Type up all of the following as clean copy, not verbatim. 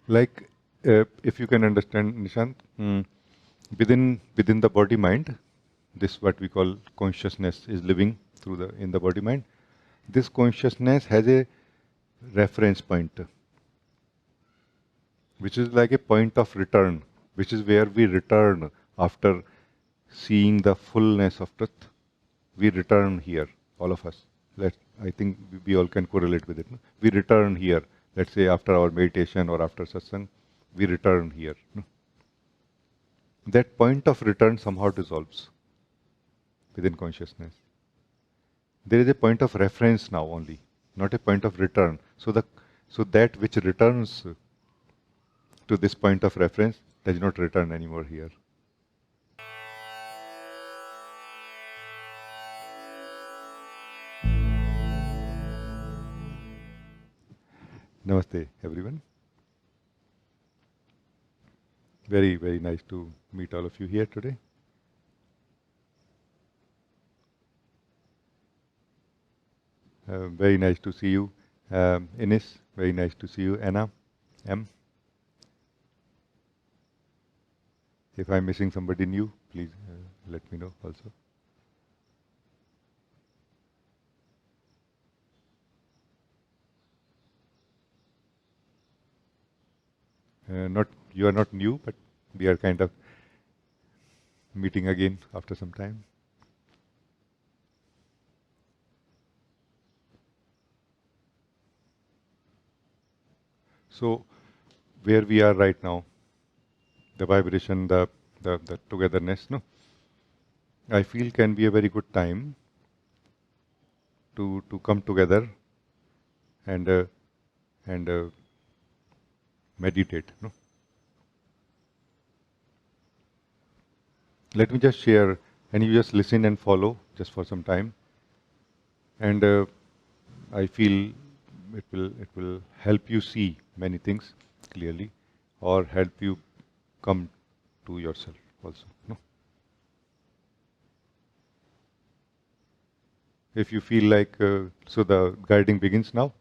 Like, if you can understand, Nishant, within the body mind, this what we call consciousness is living through the in the body mind. This consciousness has a reference point, which is like a point of return, which is where we return after seeing the fullness of truth. We return here, all of us. I think we all can correlate with it. No? We return here. Let's say after our meditation or after satsang, we return here. No? That point of return somehow dissolves within consciousness. There is a point of reference now only, not a point of return. So that which returns to this point of reference does not return anymore here. Namaste, everyone. Very, very nice to meet all of you here today. Very nice to see you, Ines. Very nice to see you, Anna, M. If I'm missing somebody new, please let me know also. Not you are not new, but we are kind of meeting again after some time. So, where we are right now, the vibration, the togetherness, no, I feel can be a very good time to come together and meditate. No, let me just share, and you just listen and follow just for some time, and I feel it will help you see many things clearly, or help you come to yourself also. No? If you feel like, so the guiding begins now.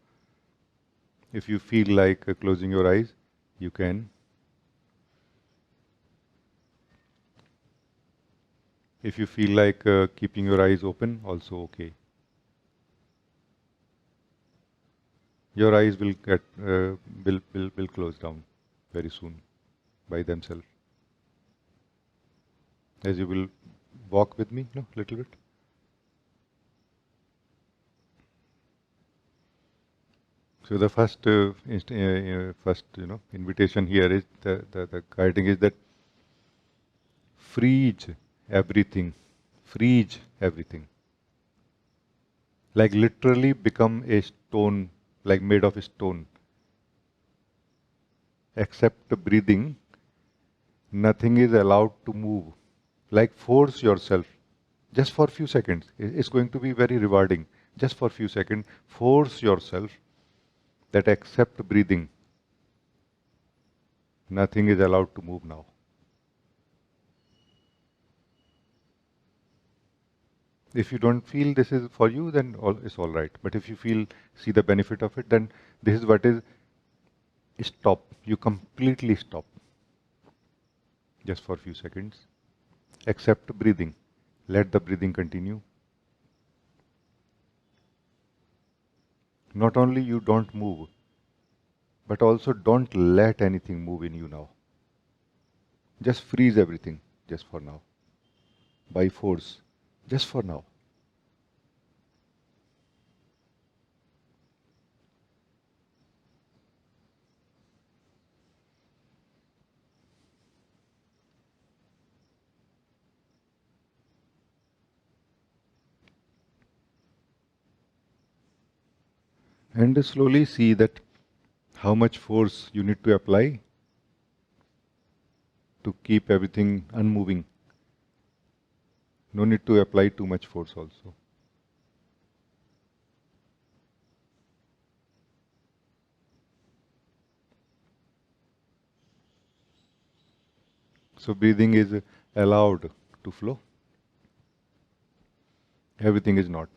If you feel like closing your eyes, you can. If you feel like keeping your eyes open, also okay. Your eyes will get will close down very soon by themselves. As you will walk with me, no, little bit. So the first invitation here is the guiding is that freeze everything, freeze everything. Like literally become a stone, like made of stone. Except breathing, nothing is allowed to move. Like force yourself, just for a few seconds. It's going to be very rewarding. Just for a few seconds, force yourself that except breathing, nothing is allowed to move now. If you don't feel this is for you, then it's all right. But if you feel, see the benefit of it, then this is what is stop. You completely stop. Just for a few seconds. Except breathing. Let the breathing continue. Not only you don't move, but also don't let anything move in you now. Just freeze everything, just for now. By force, just for now. And slowly see that how much force you need to apply to keep everything unmoving. No need to apply too much force also. So breathing is allowed to flow. Everything is not.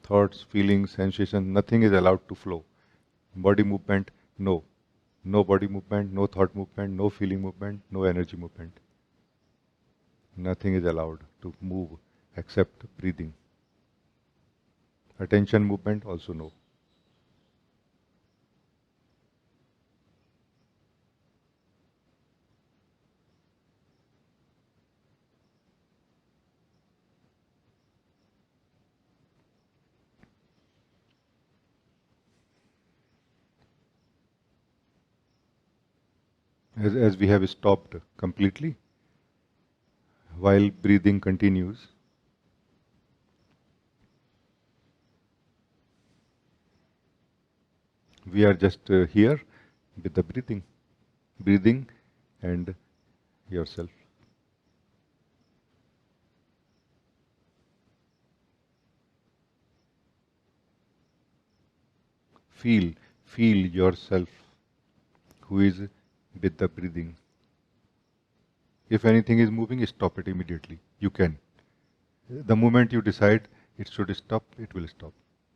Thoughts, feelings, sensations, nothing is allowed to flow. Body movement, no. No body movement, no thought movement, no feeling movement, no energy movement. Nothing is allowed to move except breathing. Attention movement also no. As we have stopped completely, while breathing continues, we are just here with the breathing and yourself. Feel, feel yourself who is with the breathing. If anything is moving, stop it immediately. You can. The moment you decide it should stop, it will stop.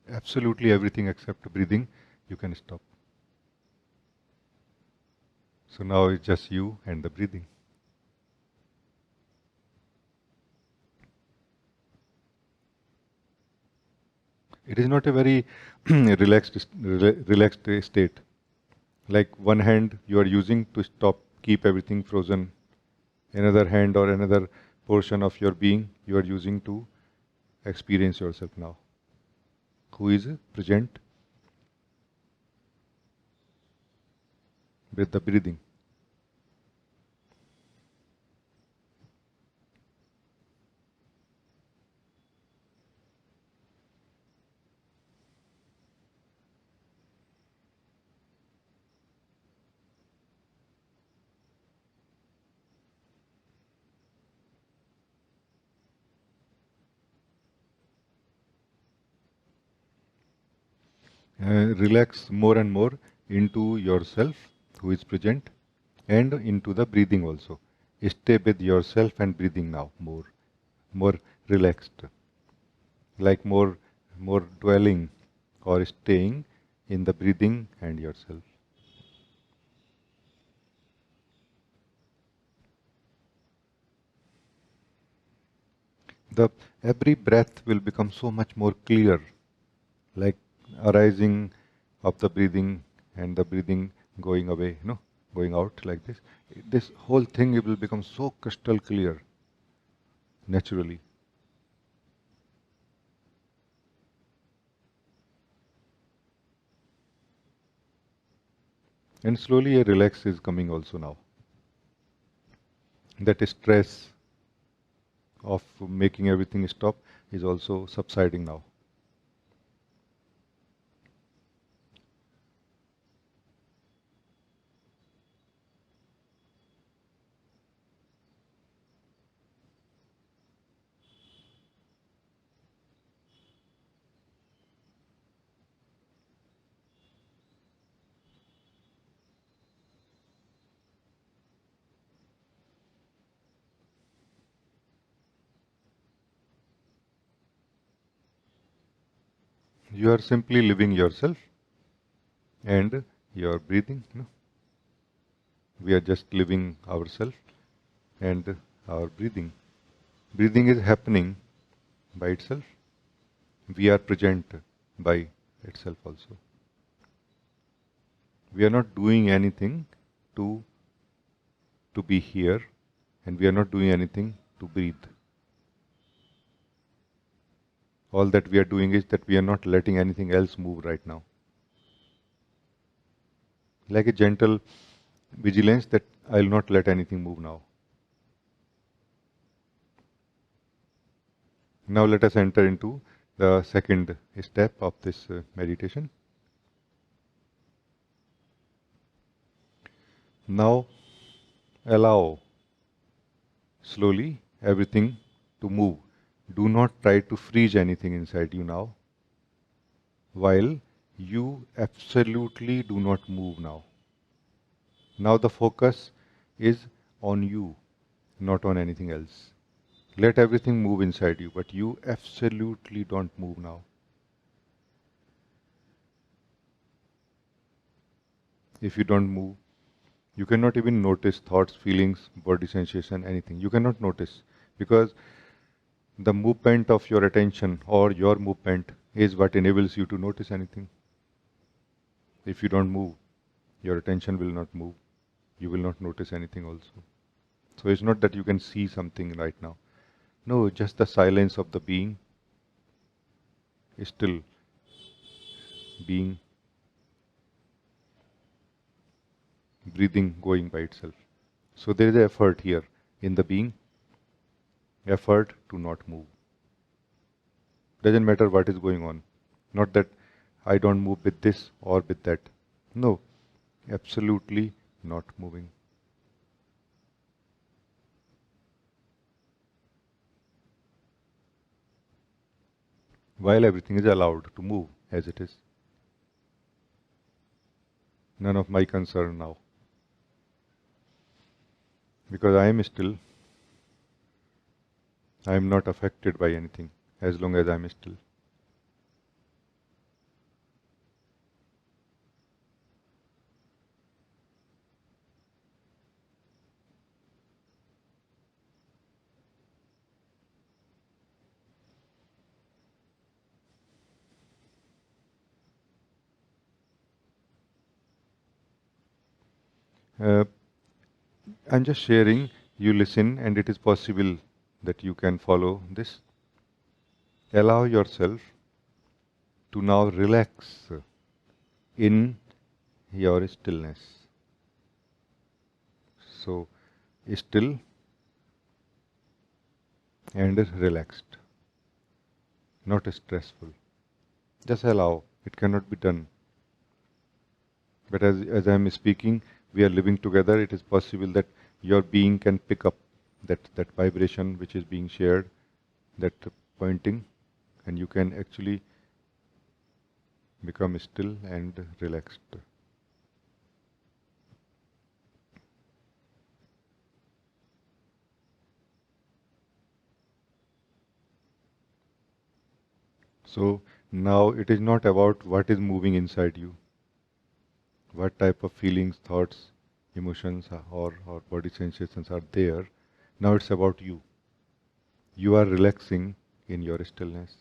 Absolutely everything except breathing, you can stop. So now it's just you and the breathing. It is not a very relaxed state. Like one hand you are using to stop, keep everything frozen. Another hand or another portion of your being you are using to experience yourself now. Who is present with the breathing. Relax more and more into yourself who is present and into the breathing also. Stay with yourself and breathing now more relaxed, like more dwelling or staying in the breathing and yourself. The every breath will become so much more clear, like arising of the breathing and the breathing going away, going out like this. This whole thing it will become so crystal clear naturally. And slowly a relax is coming also now. That stress of making everything stop is also subsiding now. You are simply living yourself and your breathing. We are just living ourselves and our breathing. Breathing is happening by itself. We are present by itself also. We are not doing anything to be here, and we are not doing anything to breathe. All that we are doing is that we are not letting anything else move right now. Like a gentle vigilance that I will not let anything move now. Now let us enter into the second step of this meditation. Now allow slowly everything to move. Do not try to freeze anything inside you now, while you absolutely do not move now. Now the focus is on you, not on anything else. Let everything move inside you, but you absolutely don't move now. if you don't move. You cannot even notice thoughts, feelings, body sensation, anything. You cannot notice because the movement of your attention or your movement is what enables you to notice anything. If you don't move, your attention will not move. You will not notice anything also. So it's not that you can see something right now. No, just the silence of the being is still being, breathing, going by itself. So there is an effort here in the being, effort to not move. Doesn't matter what is going on. Not that I don't move with this or with that. No, absolutely not moving. While everything is allowed to move as it is. None of my concern now. Because I am still, I am not affected by anything as long as I am still. I'm just sharing, you listen, and it is possible that you can follow this. Allow yourself to now relax in your stillness. So, still and relaxed, not stressful. Just allow, it cannot be done. But as I am speaking, we are living together, it is possible that your being can pick up that vibration which is being shared, that pointing, and you can actually become still and relaxed. So now it is not about what is moving inside you, what type of feelings, thoughts, emotions or body sensations are there. Now it's about you. You are relaxing in your stillness.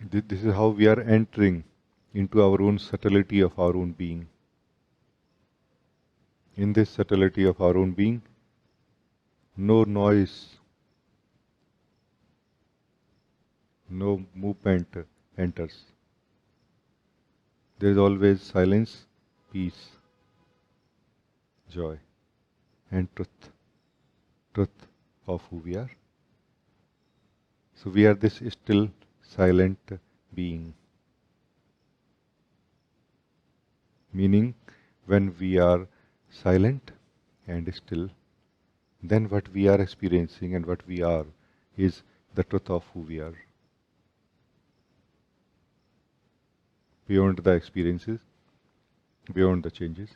This is how we are entering into our own subtlety of our own being. In this subtlety of our own being, no noise, no movement enters. There is always silence, peace, joy, and truth. Truth of who we are. So we are this still, silent being. Meaning, when we are silent and still, then what we are experiencing and what we are is the truth of who we are. Beyond the experiences, beyond the changes.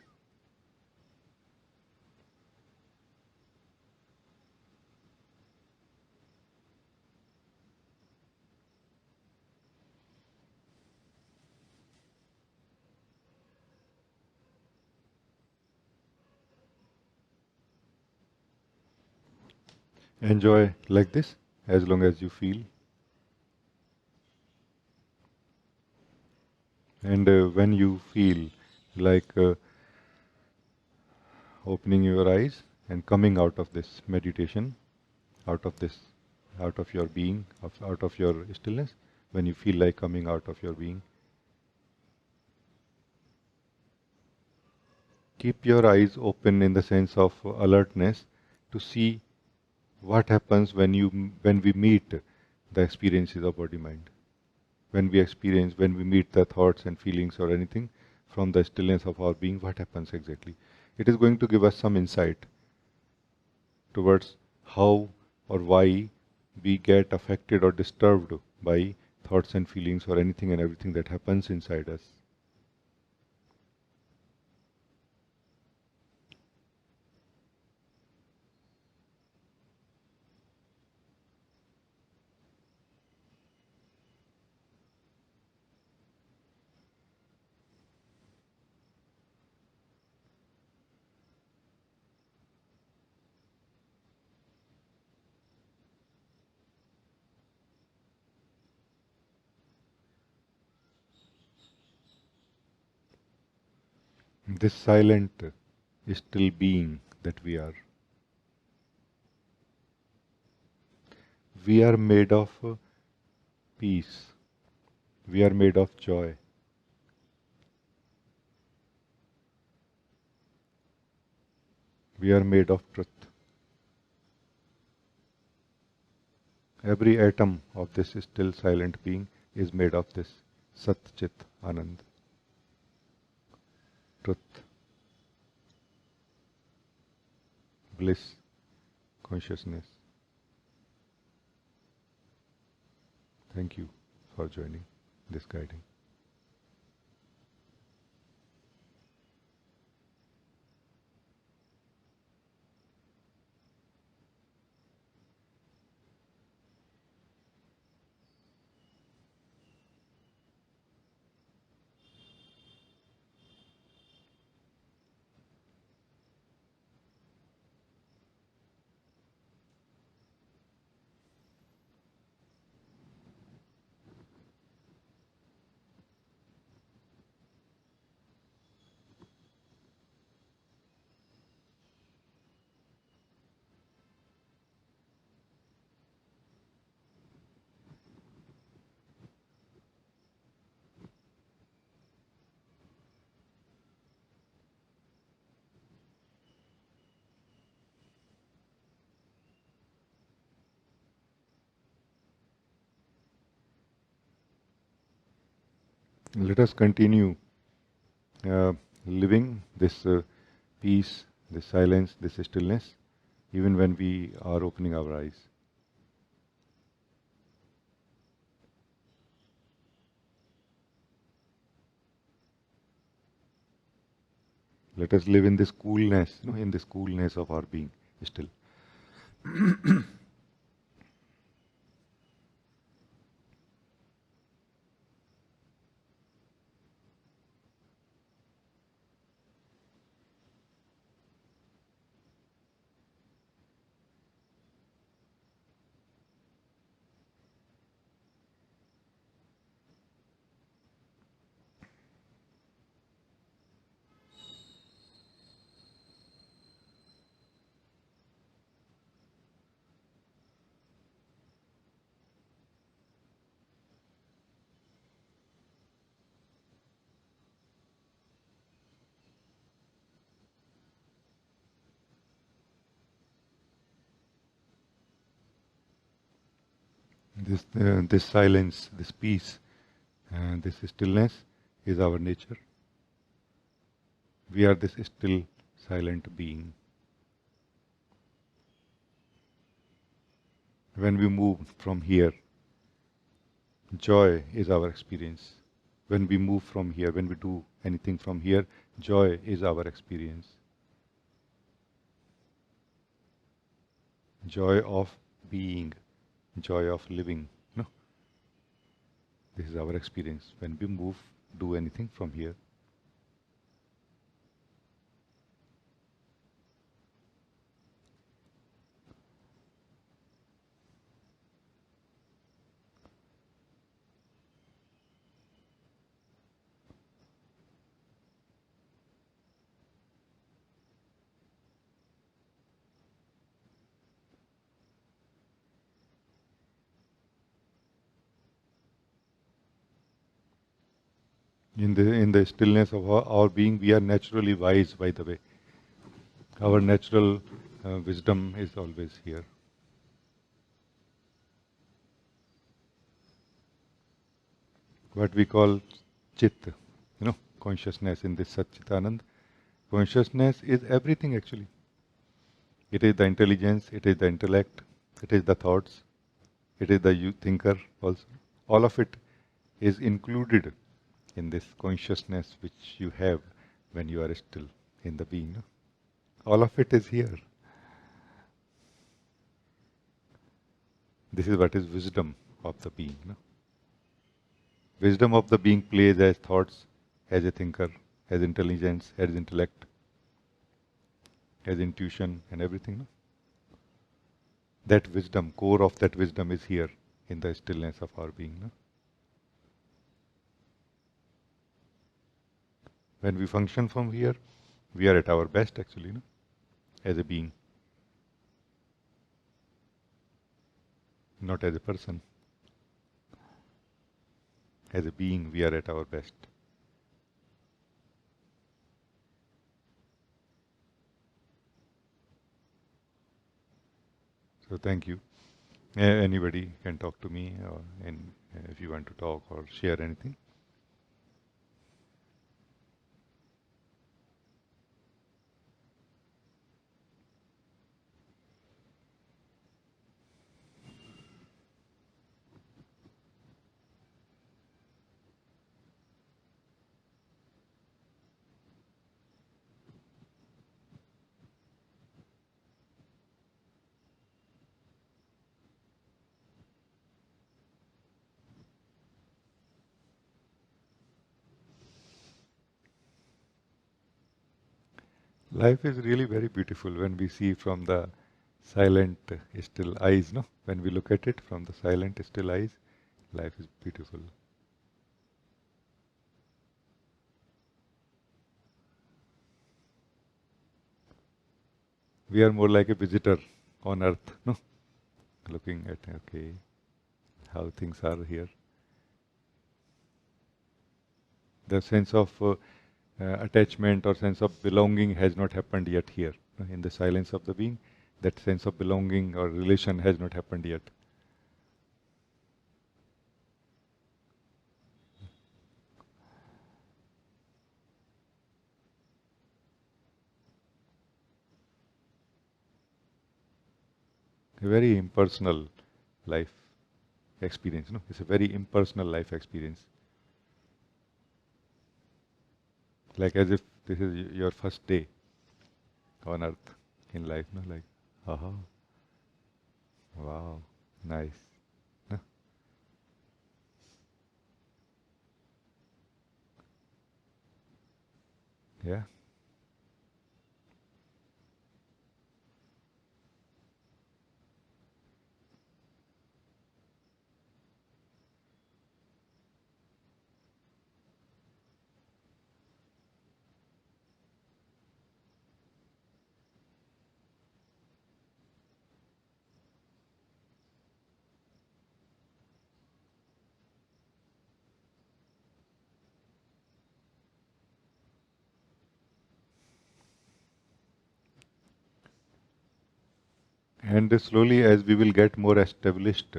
Enjoy like this as long as you feel. And when you feel like opening your eyes and coming out of this meditation, out of this, out of your being, out of your stillness, when you feel like coming out of your being, keep your eyes open in the sense of alertness to see what happens when we meet the experiences of body mind. when we experience, when we meet the thoughts and feelings or anything from the stillness of our being, what happens exactly? It is going to give us some insight towards how or why we get affected or disturbed by thoughts and feelings or anything and everything that happens inside us. This silent, still being that we are made of peace, we are made of joy, we are made of truth. Every atom of this still silent being is made of this Sat Chit Anand, truth, bliss, consciousness. Thank you for joining this guiding. Let us continue uh, living this peace, this silence, this stillness, even when we are opening our eyes. Let us live in this coolness, in this coolness of our being still. This silence, this peace, and this stillness is our nature. We are this still, silent being. When we move from here, joy is our experience. When we move from here, when we do anything from here, joy is our experience. Joy of being, joy of living. No? This is our experience. When we move, do anything from here. In the stillness of our being, we are naturally wise, by the way. Our natural wisdom is always here. what we call Chit, consciousness in this Satchitanand. Consciousness is everything actually. It is the intelligence, it is the intellect, it is the thoughts, it is the thinker also. All of it is included in this consciousness which you have when you are still in the being. No? All of it is here. This is what is wisdom of the being. No? Wisdom of the being plays as thoughts, as a thinker, as intelligence, as intellect, as intuition and everything. No? That wisdom, core of that wisdom is here in the stillness of our being. No? When we function from here, we are at our best actually, no? As a being. Not as a person. As a being, we are at our best. So thank you. Anybody can talk to me, or if you want to talk or share anything. Life is really very beautiful when we see from the silent, still eyes, no? When we look at it from the silent, still eyes, life is beautiful. We are more like a visitor on earth, no? Looking at, okay, how things are here. The sense of attachment or sense of belonging has not happened yet here. In the silence of the being, that sense of belonging or relation has not happened yet. A very impersonal life experience. No? It's a very impersonal life experience. Like as if this is your first day on earth in life. No? Like, aha, wow, nice. No? Yeah. And slowly, as we will get more established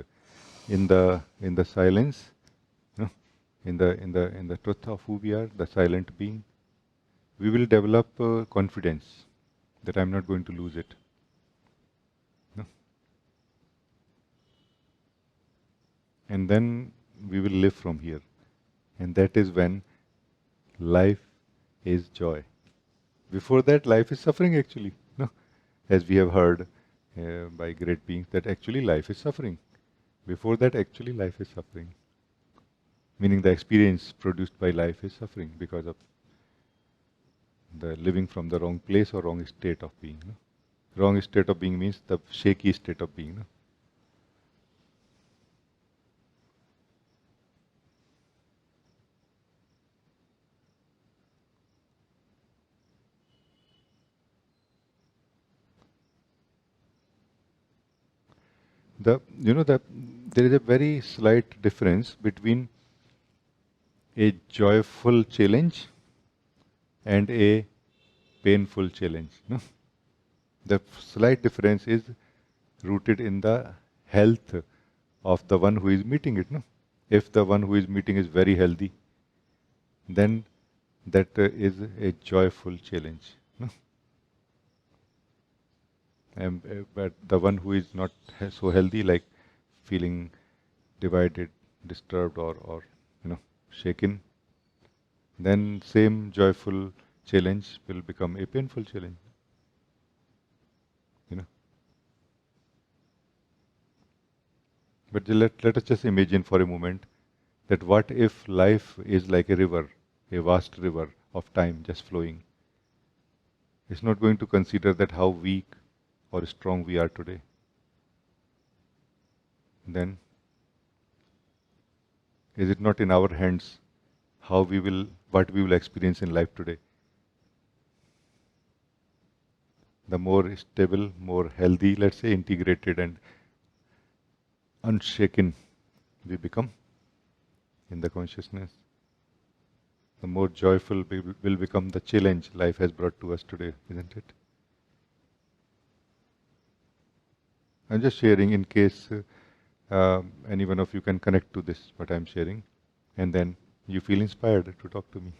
in the silence, no? in the truth of who we are, the silent being, we will develop confidence that I'm not going to lose it. No? And then we will live from here. And that is when life is joy. Before that, life is suffering actually. No? As we have heard by great beings, that actually life is suffering. Before that, actually life is suffering. Meaning the experience produced by life is suffering because of the living from the wrong place or wrong state of being. No? Wrong state of being means the shaky state of being. No? There is a very slight difference between a joyful challenge and a painful challenge. No? The slight difference is rooted in the health of the one who is meeting it. No? If the one who is meeting is very healthy, then that is a joyful challenge. No? But the one who is not so healthy, like feeling divided, disturbed, or shaken, then same joyful challenge will become a painful challenge. You know. But let us just imagine for a moment that what if life is like a river, a vast river of time just flowing. It's not going to consider that how weak or strong we are today. Then is it not in our hands what we will experience in life today? The more stable, more healthy, let's say integrated and unshaken we become in the consciousness, the more joyful will become the challenge life has brought to us today, isn't it? I'm just sharing in case any one of you can connect to this, what I'm sharing, and then you feel inspired to talk to me.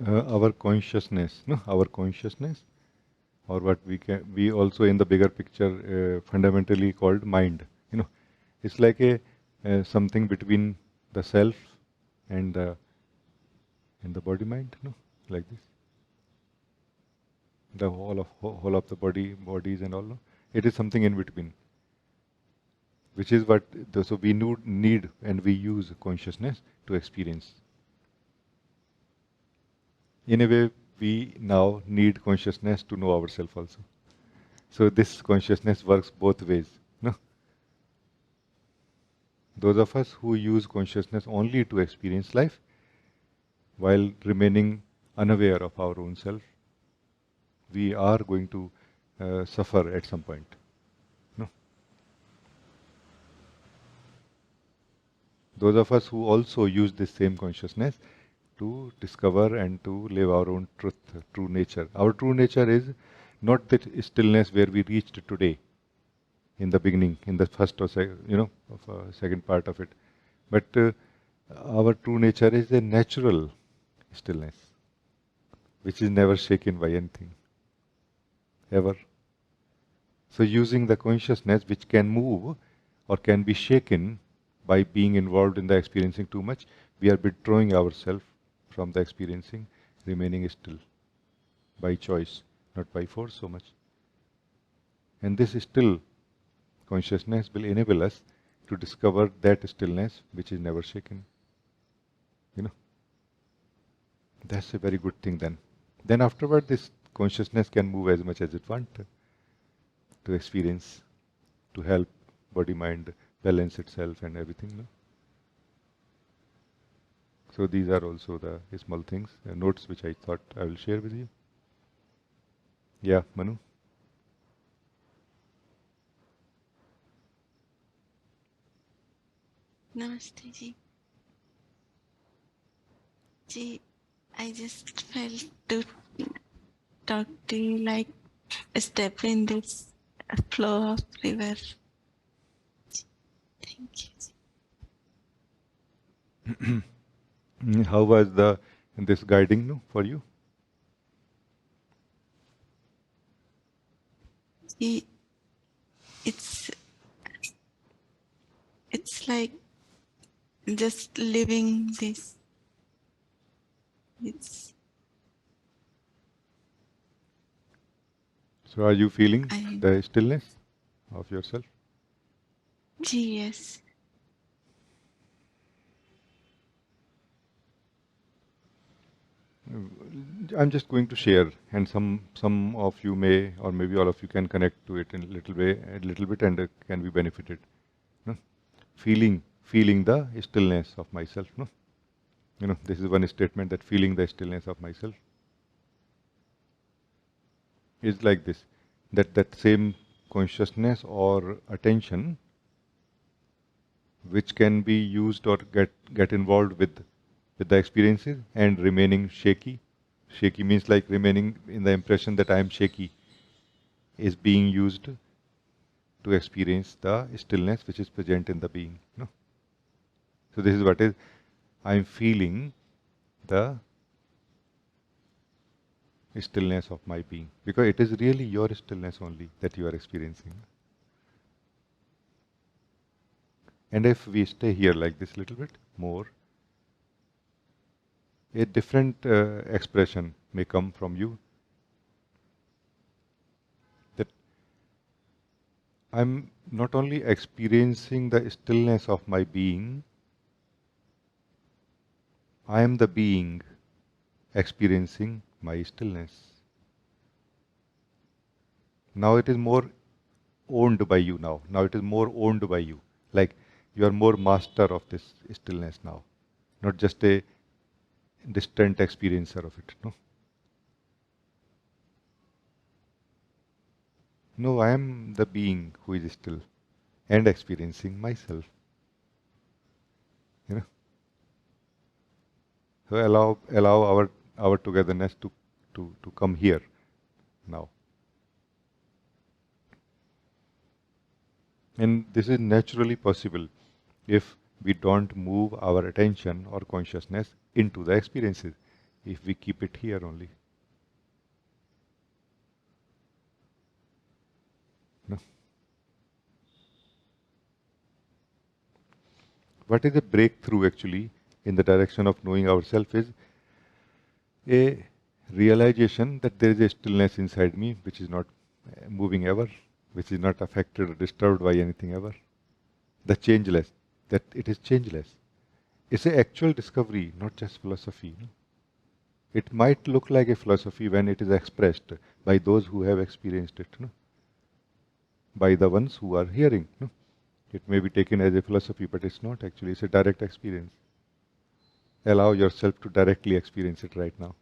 Our consciousness, no, our consciousness, or what we also in the bigger picture fundamentally called mind. It's like a something between the self and the body mind, no, like this. The whole of the bodies and all. No? It is something in between, which is what. So we need and we use consciousness to experience. In a way, we now need consciousness to know ourselves also. So this consciousness works both ways. No? Those of us who use consciousness only to experience life, while remaining unaware of our own self, we are going to suffer at some point. No? Those of us who also use this same consciousness to discover and to live our own truth, true nature. Our true nature is not that stillness where we reached today, in the beginning, in the first or second part of it, but our true nature is a natural stillness, which is never shaken by anything, ever. So using the consciousness which can move or can be shaken by being involved in the experiencing too much, we are withdrawing ourselves from the experiencing, remaining still by choice, not by force so much. And this still consciousness will enable us to discover that stillness which is never shaken. That's a very good thing then. Then afterward this consciousness can move as much as it wants to experience, to help body-mind balance itself and everything. No? So these are also the small things, notes which I thought I will share with you. Yeah, Manu? Namaste ji. Ji, I just felt to talk to you like a step in this flow of river. Thank you. How was this guiding, no, for you? It's like just living this. So are you feeling the stillness of yourself? Yes. I'm just going to share, and some of you may, or maybe all of you can connect to it in a little bit, and can be benefited. No? Feeling the stillness of myself. No, this is one statement, that feeling the stillness of myself is like this. That same consciousness or attention, which can be used or get involved with the experiences and remaining shaky. Shaky means like remaining in the impression that I am shaky, is being used to experience the stillness which is present in the being. No? So this is what is, I am feeling the stillness of my being, because it is really your stillness only that you are experiencing. And if we stay here like this little bit more, a different expression may come from you, that I'm not only experiencing the stillness of my being, I am the being experiencing my stillness. Now it is more owned by you now. Now it is more owned by you. Like you are more master of this stillness now, not just a distant experiencer of it. No. No, I am the being who is still and experiencing myself. You know. So allow our togetherness to come here now. And this is naturally possible if we don't move our attention or consciousness into the experiences, if we keep it here only. No? What is a breakthrough actually in the direction of knowing ourselves is a realization that there is a stillness inside me which is not moving ever, which is not affected or disturbed by anything ever. The changeless, that it is changeless. It's an actual discovery, not just philosophy. No? It might look like a philosophy when it is expressed by those who have experienced it, no? By the ones who are hearing. No? It may be taken as a philosophy, but it's not actually. It's a direct experience. Allow yourself to directly experience it right now,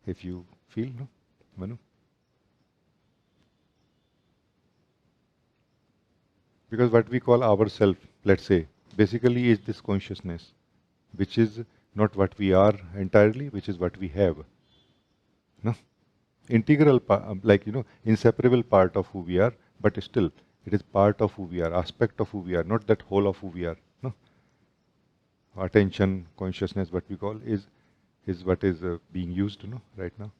if you feel, no? Manu? Because what we call ourself, let's say, basically is this consciousness, which is not what we are entirely, which is what we have. No? Integral, like, inseparable part of who we are, but still, it is part of who we are, aspect of who we are, not that whole of who we are. No? Attention, consciousness, what we call, is what is being used, right now.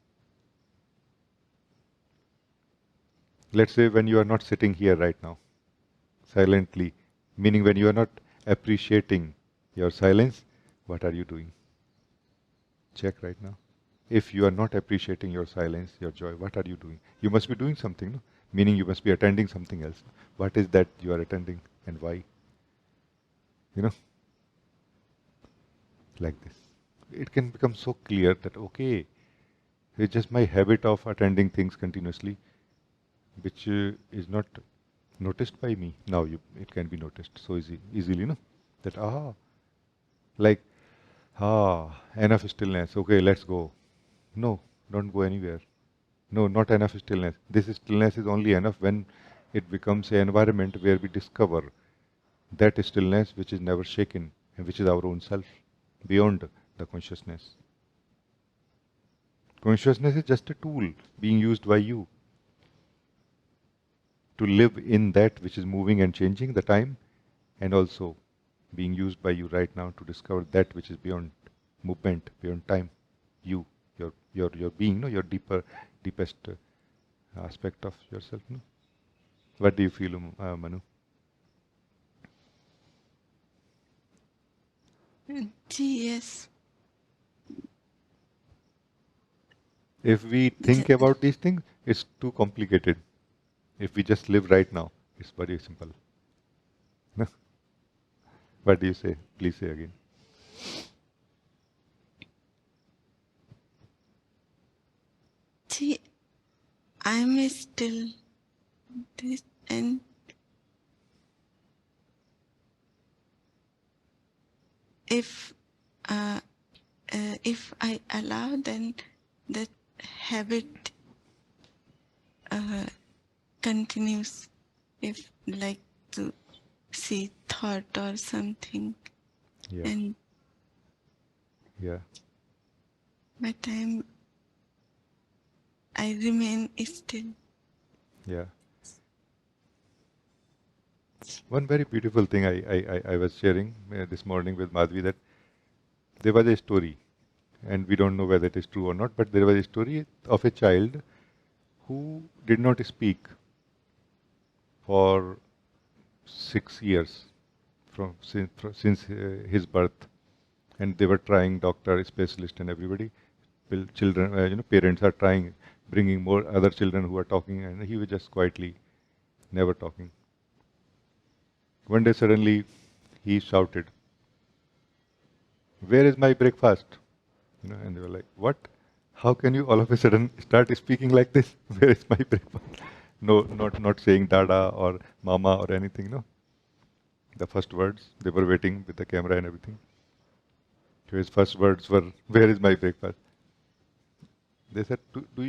Let's say when you are not sitting here right now, silently, meaning when you are not appreciating your silence, what are you doing? Check right now. If you are not appreciating your silence, your joy, what are you doing? You must be doing something, no? Meaning you must be attending something else. What is that you are attending and why? Like this. It can become so clear that, okay, it's just my habit of attending things continuously, which is not noticed by me. Now it can be noticed so easily, no? That, like, enough stillness. Okay, let's go. No, don't go anywhere. No, not enough stillness. This stillness is only enough when it becomes an environment where we discover that stillness which is never shaken and which is our own self, beyond the consciousness. Consciousness is just a tool being used by you to live in that which is moving and changing the time, and also being used by you right now to discover that which is beyond movement, beyond time. You, your being, no, your deepest aspect of yourself. No? What do you feel, Manu? Yes. If we think about these things, it's too complicated. If we just live right now, it's very simple. No? What do you say? Please say again. I'm still this, and if if I allow, then that habit continues. If like to see thought or something, Yeah. and Yeah. but I remain still. Yeah. One very beautiful thing I was sharing this morning with Madhvi, that there was a story, and we don't know whether it is true or not, but there was a story of a child who did not speak for 6 years since his birth, and they were trying doctor, specialist, and everybody. Children, parents are trying, bringing more other children who are talking, and he was just quietly never talking. One day suddenly he shouted, "Where is my breakfast?" And they were like, "What? How can you all of a sudden start speaking like this? Where is my breakfast?" No, not saying Dada or Mama or anything. No, the first words, they were waiting with the camera and everything. So his first words were, "Where is my breakfast?" They said, "Do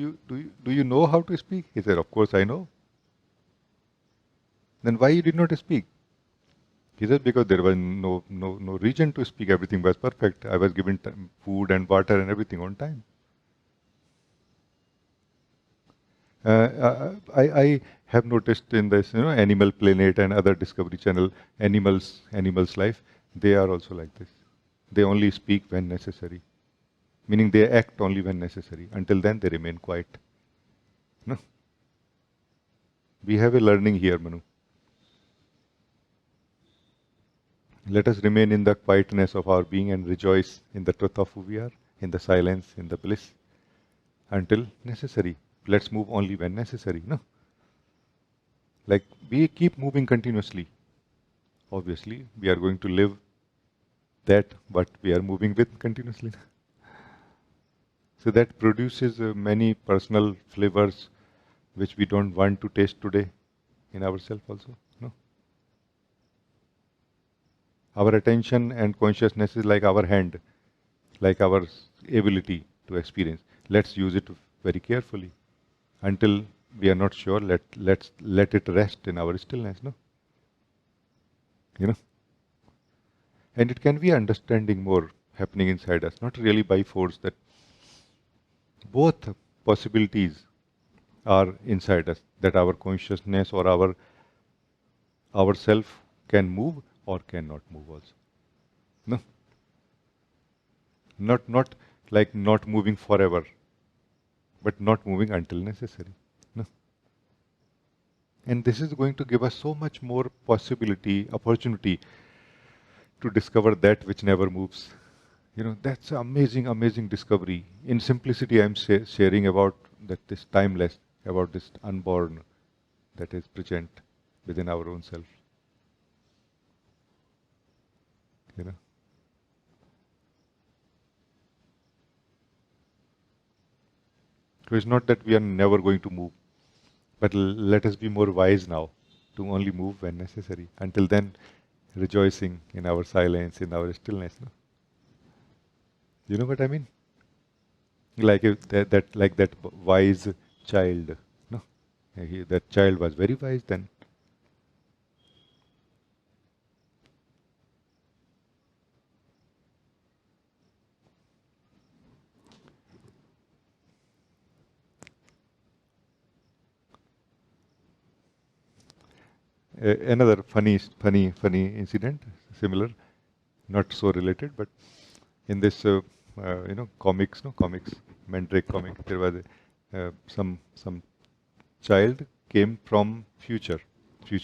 you know how to speak?" He said, "Of course I know." "Then why you did not speak?" He said, "Because there was no reason to speak. Everything was perfect. I was given food and water and everything on time." I have noticed in this, Animal Planet and other Discovery Channel, animals life, they are also like this. They only speak when necessary, meaning they act only when necessary. Until then, they remain quiet. No, we have a learning here, Manu. Let us remain in the quietness of our being and rejoice in the truth of who we are, in the silence, in the bliss, until necessary. Let's move only when necessary. No, like we keep moving continuously. Obviously, we are going to live that what we are moving with continuously. So that produces many personal flavors which we don't want to taste today in ourselves also. No, our attention and consciousness is like our hand, like our ability to experience. Let's use it very carefully. Until we are not sure, let's let it rest in our stillness. No, you know, and it can be understanding more happening inside us, not really by force. That both possibilities are inside us, that our consciousness or our self can move or cannot move also. No, not like not moving forever, but not moving until necessary. No, and this is going to give us so much more opportunity to discover that which never moves. That's an amazing discovery. In simplicity, I'm sharing about that this timeless, about this unborn that is present within our own self. You know. So it's not that we are never going to move, but let us be more wise now to only move when necessary. Until then, rejoicing in our silence, in our stillness. No? You know what I mean? Like if that wise child. No, that child was very wise then. Another funny incident, similar, not so related, but in this, comics, Mandrake comic, there was some child came from future,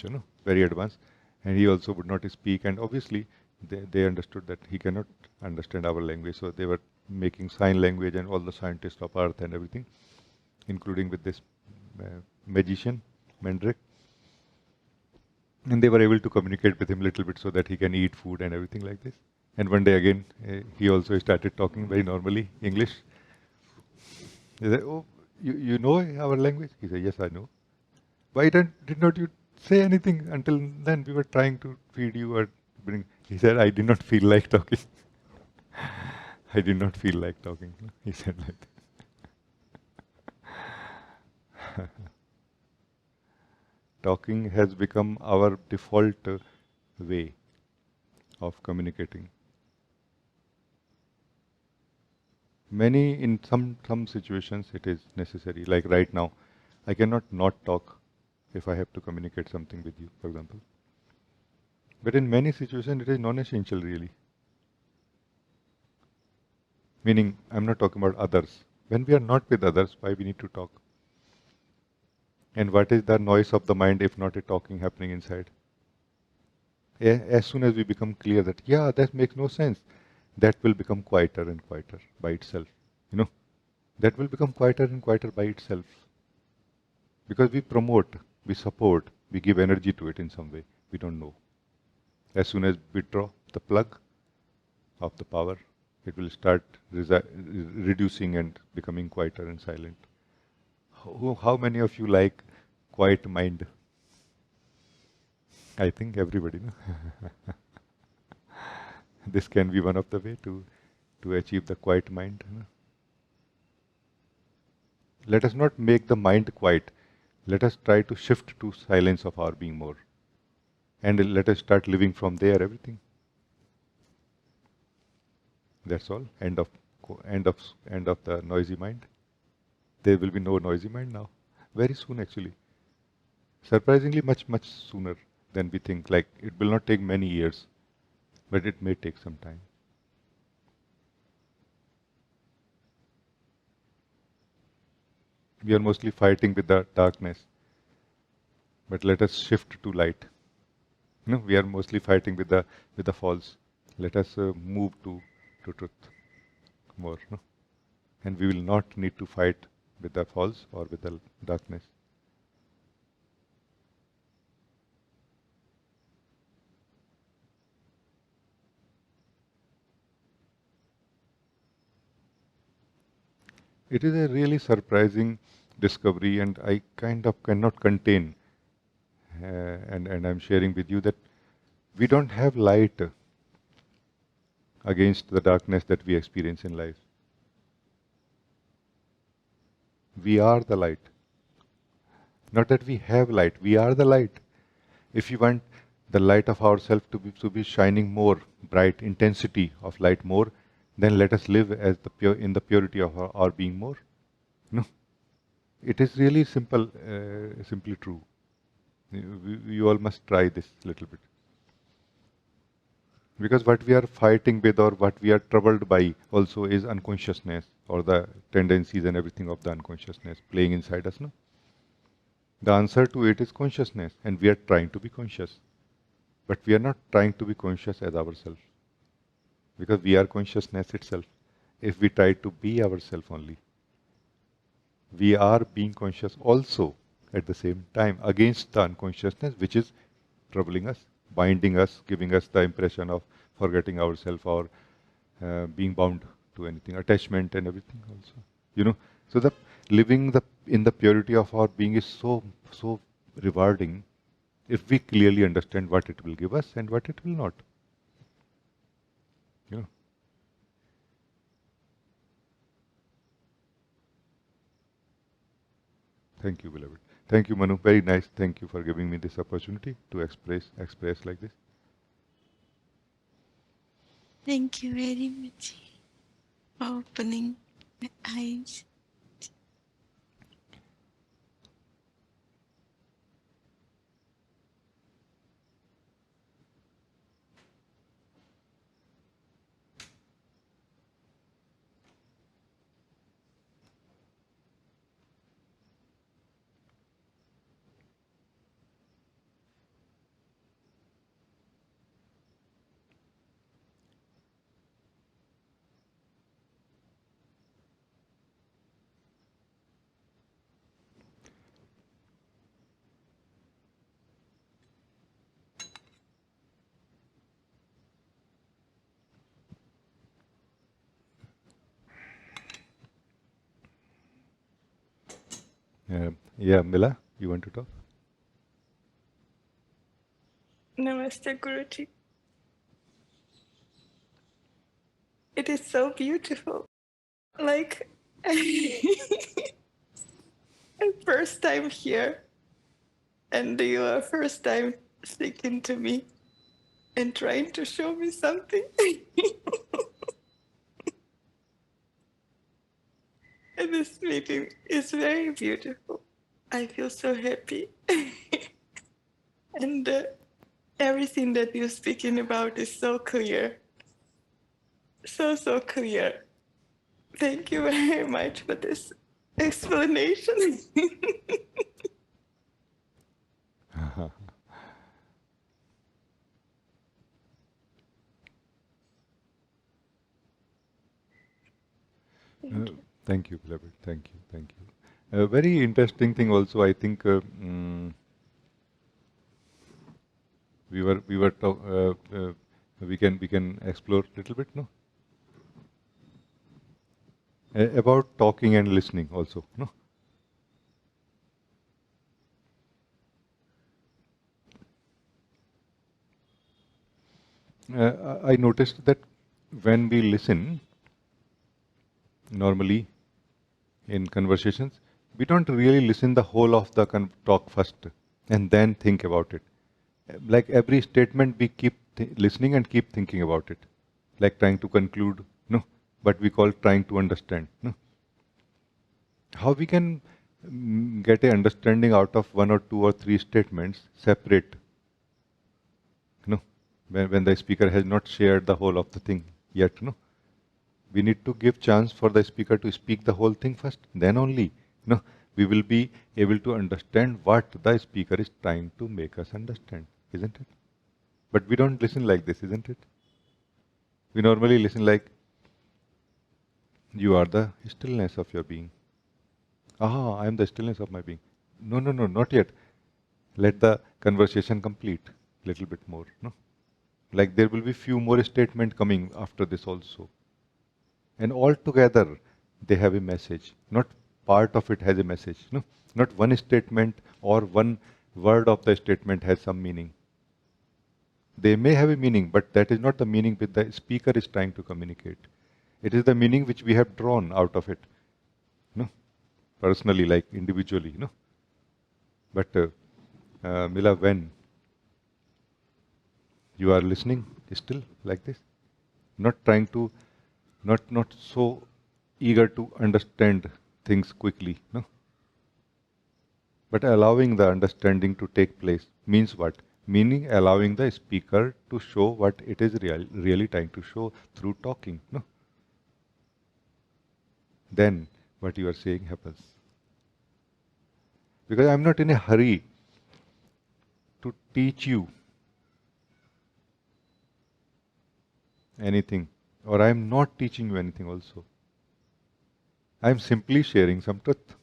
no, very advanced, and he also would not speak, and obviously they understood that he cannot understand our language, so they were making sign language, and all the scientists of Earth and everything, including with this magician Mandrake. And they were able to communicate with him a little bit so that he can eat food and everything like this. And one day again, he also started talking very normally English. He said, "Oh, You know our language? He said, yes, I know. Why did not you say anything until then? We were trying to feed you or bring. He said, I did not feel like talking. I did not feel like talking. He said like that. Talking has become our default way of communicating. Many, in some situations, it is necessary. Like right now, I cannot not talk if I have to communicate something with you, for example. But in many situations, it is non-essential, really. Meaning, I'm not talking about others. When we are not with others, why we need to talk? And what is the noise of the mind if not a talking happening inside? As soon as we become clear that, yeah, that makes no sense, that will become quieter and quieter by itself. You know, that will become quieter and quieter by itself. Because we promote, we support, we give energy to it in some way. We don't know. As soon as we draw the plug of the power, it will start reducing and becoming quieter and silent. How many of you like quiet mind? I think everybody, no? This can be one of the way to achieve the quiet mind. No? Let us not make the mind quiet. Let us try to shift to silence of our being more. And let us start living from there everything. That's all. End of the noisy mind. There will be no noisy mind now. Very soon actually. Surprisingly much sooner than we think. Like it will not take many years, but it may take some time. We are mostly fighting with the darkness, but let us shift to light. No, we are mostly fighting with the false. Let us move to truth more. No? And we will not need to fight with the false or with the darkness. It is a really surprising discovery, and I kind of cannot contain. And I'm sharing with you that we don't have light against the darkness that we experience in life. We are the light. Not that we have light, we are the light. If you want the light of ourselves to be shining more, bright intensity of light more, then let us live as the pure in the purity of our being more. No, it is really simple, simply true. You all must try this little bit. Because what we are fighting with or what we are troubled by also is unconsciousness or the tendencies and everything of the unconsciousness playing inside us. No? The answer to it is consciousness, and we are trying to be conscious. But we are not trying to be conscious as ourselves. Because we are consciousness itself. If we try to be ourselves only, we are being conscious also at the same time against the unconsciousness which is troubling us, binding us, giving us the impression of forgetting ourselves or being bound to anything, attachment and everything also. You know, so the living in the purity of our being is so rewarding if we clearly understand what it will give us and what it will not. You know. Thank you, beloved. Thank you, Manu. Very nice. Thank you for giving me this opportunity to express like this. Thank you very much for opening my eyes. Yeah, Mila, you want to talk? Namaste, Guruji. It is so beautiful. Like, first time here, and you are first time speaking to me and trying to show me something. And this meeting is very beautiful. I feel so happy. And everything that you're speaking about is so clear. So clear. Thank you very much for this explanation. Thank you. Thank you, beloved. Thank you. Thank you. A very interesting thing also, I think we can explore a little bit, no? About talking and listening also, no? I noticed that when we listen, normally in conversations, we don't really listen the whole of the talk first and then think about it. Like every statement, we keep listening and keep thinking about it, like trying to conclude, no, but we call trying to understand. No, how we can get a understanding out of one or two or three statements separate, no, when the speaker has not shared the whole of the thing yet, no. We need to give chance for the speaker to speak the whole thing first. Then only, no, we will be able to understand what the speaker is trying to make us understand, isn't it? But we don't listen like this, isn't it? We normally listen like, you are the stillness of your being. Ah, I am the stillness of my being. No, no, no, not yet. Let the conversation complete little bit more. No, like there will be few more statements coming after this also. And all together, they have a message. Not part of it has a message. No, not one statement or one word of the statement has some meaning. They may have a meaning, but that is not the meaning which the speaker is trying to communicate. It is the meaning which we have drawn out of it. No, personally, like individually. No, but Mila, when you are listening, still like this, not trying to, not so eager to understand things quickly, no, but allowing the understanding to take place means what? Meaning allowing the speaker to show what it is really trying to show through talking, no. Then what you are saying happens. Because I'm not in a hurry to teach you anything, or I'm not teaching you anything also. I'm simply sharing some truth.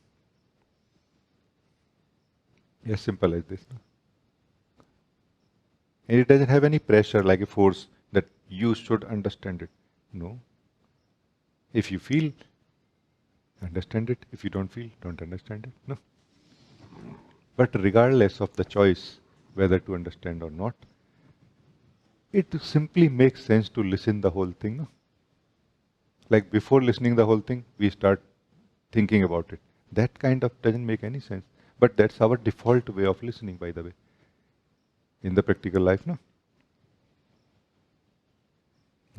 As simple as this. No? And it doesn't have any pressure like a force that you should understand it. No. If you feel, understand it. If you don't feel, don't understand it. No. But regardless of the choice, whether to understand or not, it simply makes sense to listen the whole thing. No? Like before listening the whole thing, we start thinking about it. That kind of doesn't make any sense. But that's our default way of listening, by the way, in the practical life, no?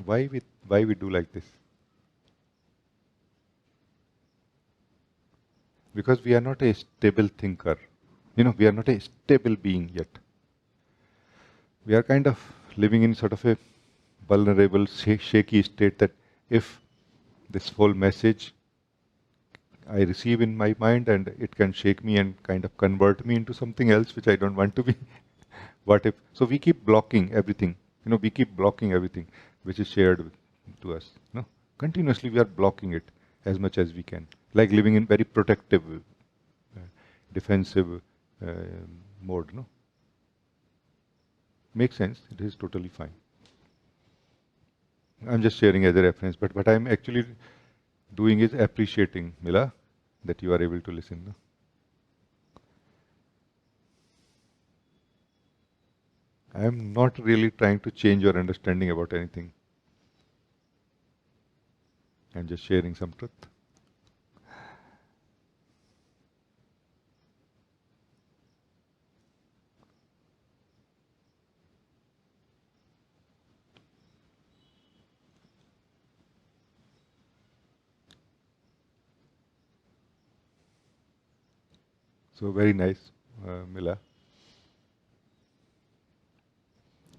Why we do like this? Because we are not a stable thinker. We are not a stable being yet. We are kind of living in sort of a vulnerable, shaky state that if this whole message I receive in my mind and it can shake me and kind of convert me into something else which I don't want to be. What if? So we keep blocking everything. We keep blocking everything which is shared to us. No, continuously we are blocking it as much as we can, like living in very protective, defensive uh, mode. No, makes sense. It is totally fine. I'm just sharing as a reference, but what I'm actually doing is appreciating, Mila, that you are able to listen. No? I am not really trying to change your understanding about anything. I'm just sharing some truth. So very nice, Mila.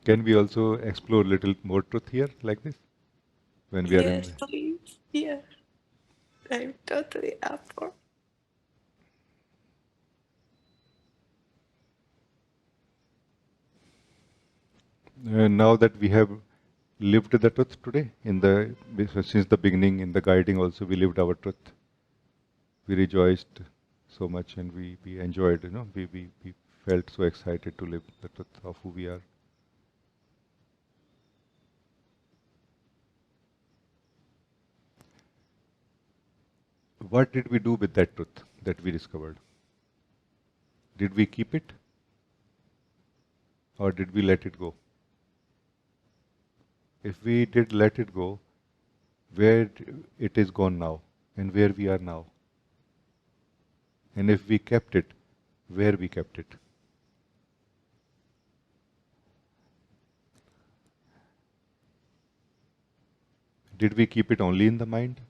Can we also explore a little more truth here, like this, when we are Yes, in? please. Yes. I'm totally up for. Now that we have lived the truth today, since the beginning, in the guiding also, we lived our truth. We rejoiced so much, and we enjoyed. We felt so excited to live the truth of who we are. What did we do with that truth that we discovered? Did we keep it, or did we let it go? If we did let it go, where it is gone now, and where we are now? And if we kept it, where we kept it? Did we keep it only in the mind?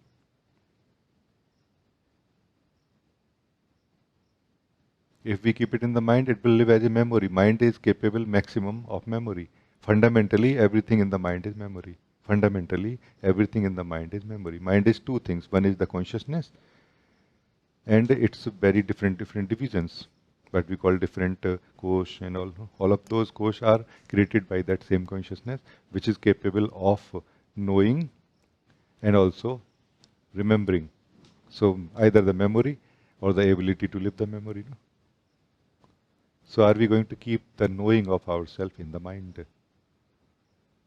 If we keep it in the mind, it will live as a memory. Mind is capable maximum of memory. Fundamentally, everything in the mind is memory. Fundamentally, everything in the mind is memory. Mind is two things. One is the consciousness, and it's very different divisions, what we call different kosh and all. All of those kosh are created by that same consciousness, which is capable of knowing and also remembering. So either the memory or the ability to live the memory. No? So are we going to keep the knowing of ourselves in the mind?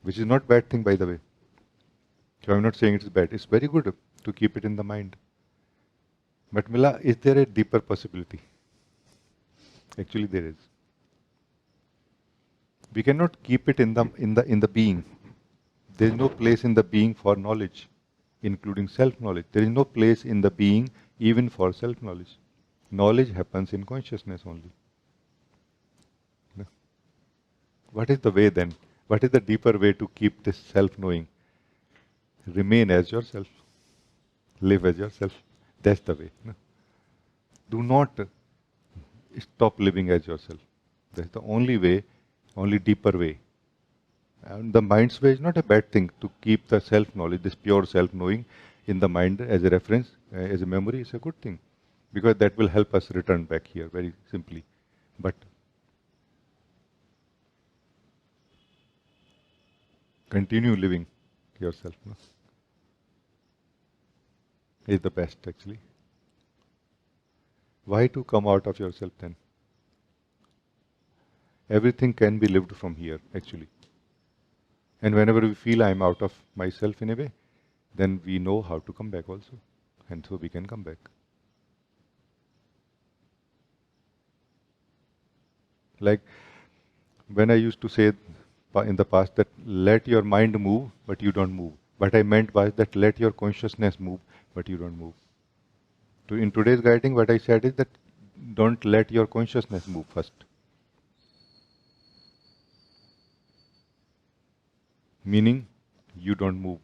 Which is not bad thing, by the way. So I'm not saying it's bad. It's very good to keep it in the mind. But Mila, is there a deeper possibility? Actually, there is. We cannot keep it in the being. There is no place in the being for knowledge, including self-knowledge. There is no place in the being even for self-knowledge. Knowledge happens in consciousness only. No? What is the way then? What is the deeper way to keep this self-knowing? Remain as yourself. Live as yourself. That's the way. No? Do not stop living as yourself. That's the only way, only deeper way. And the mind's way is not a bad thing to keep the self-knowledge, this pure self-knowing in the mind as a reference, as a memory is a good thing. Because that will help us return back here very simply. But continue living yourself. No? Is the best actually. Why to come out of yourself then? Everything can be lived from here actually. And whenever we feel I'm out of myself in a way, then we know how to come back also. And so we can come back. Like when I used to say in the past that let your mind move, but you don't move. What I meant was that let your consciousness move, but you don't move. In today's guiding, what I said is that don't let your consciousness move first. Meaning, you don't move.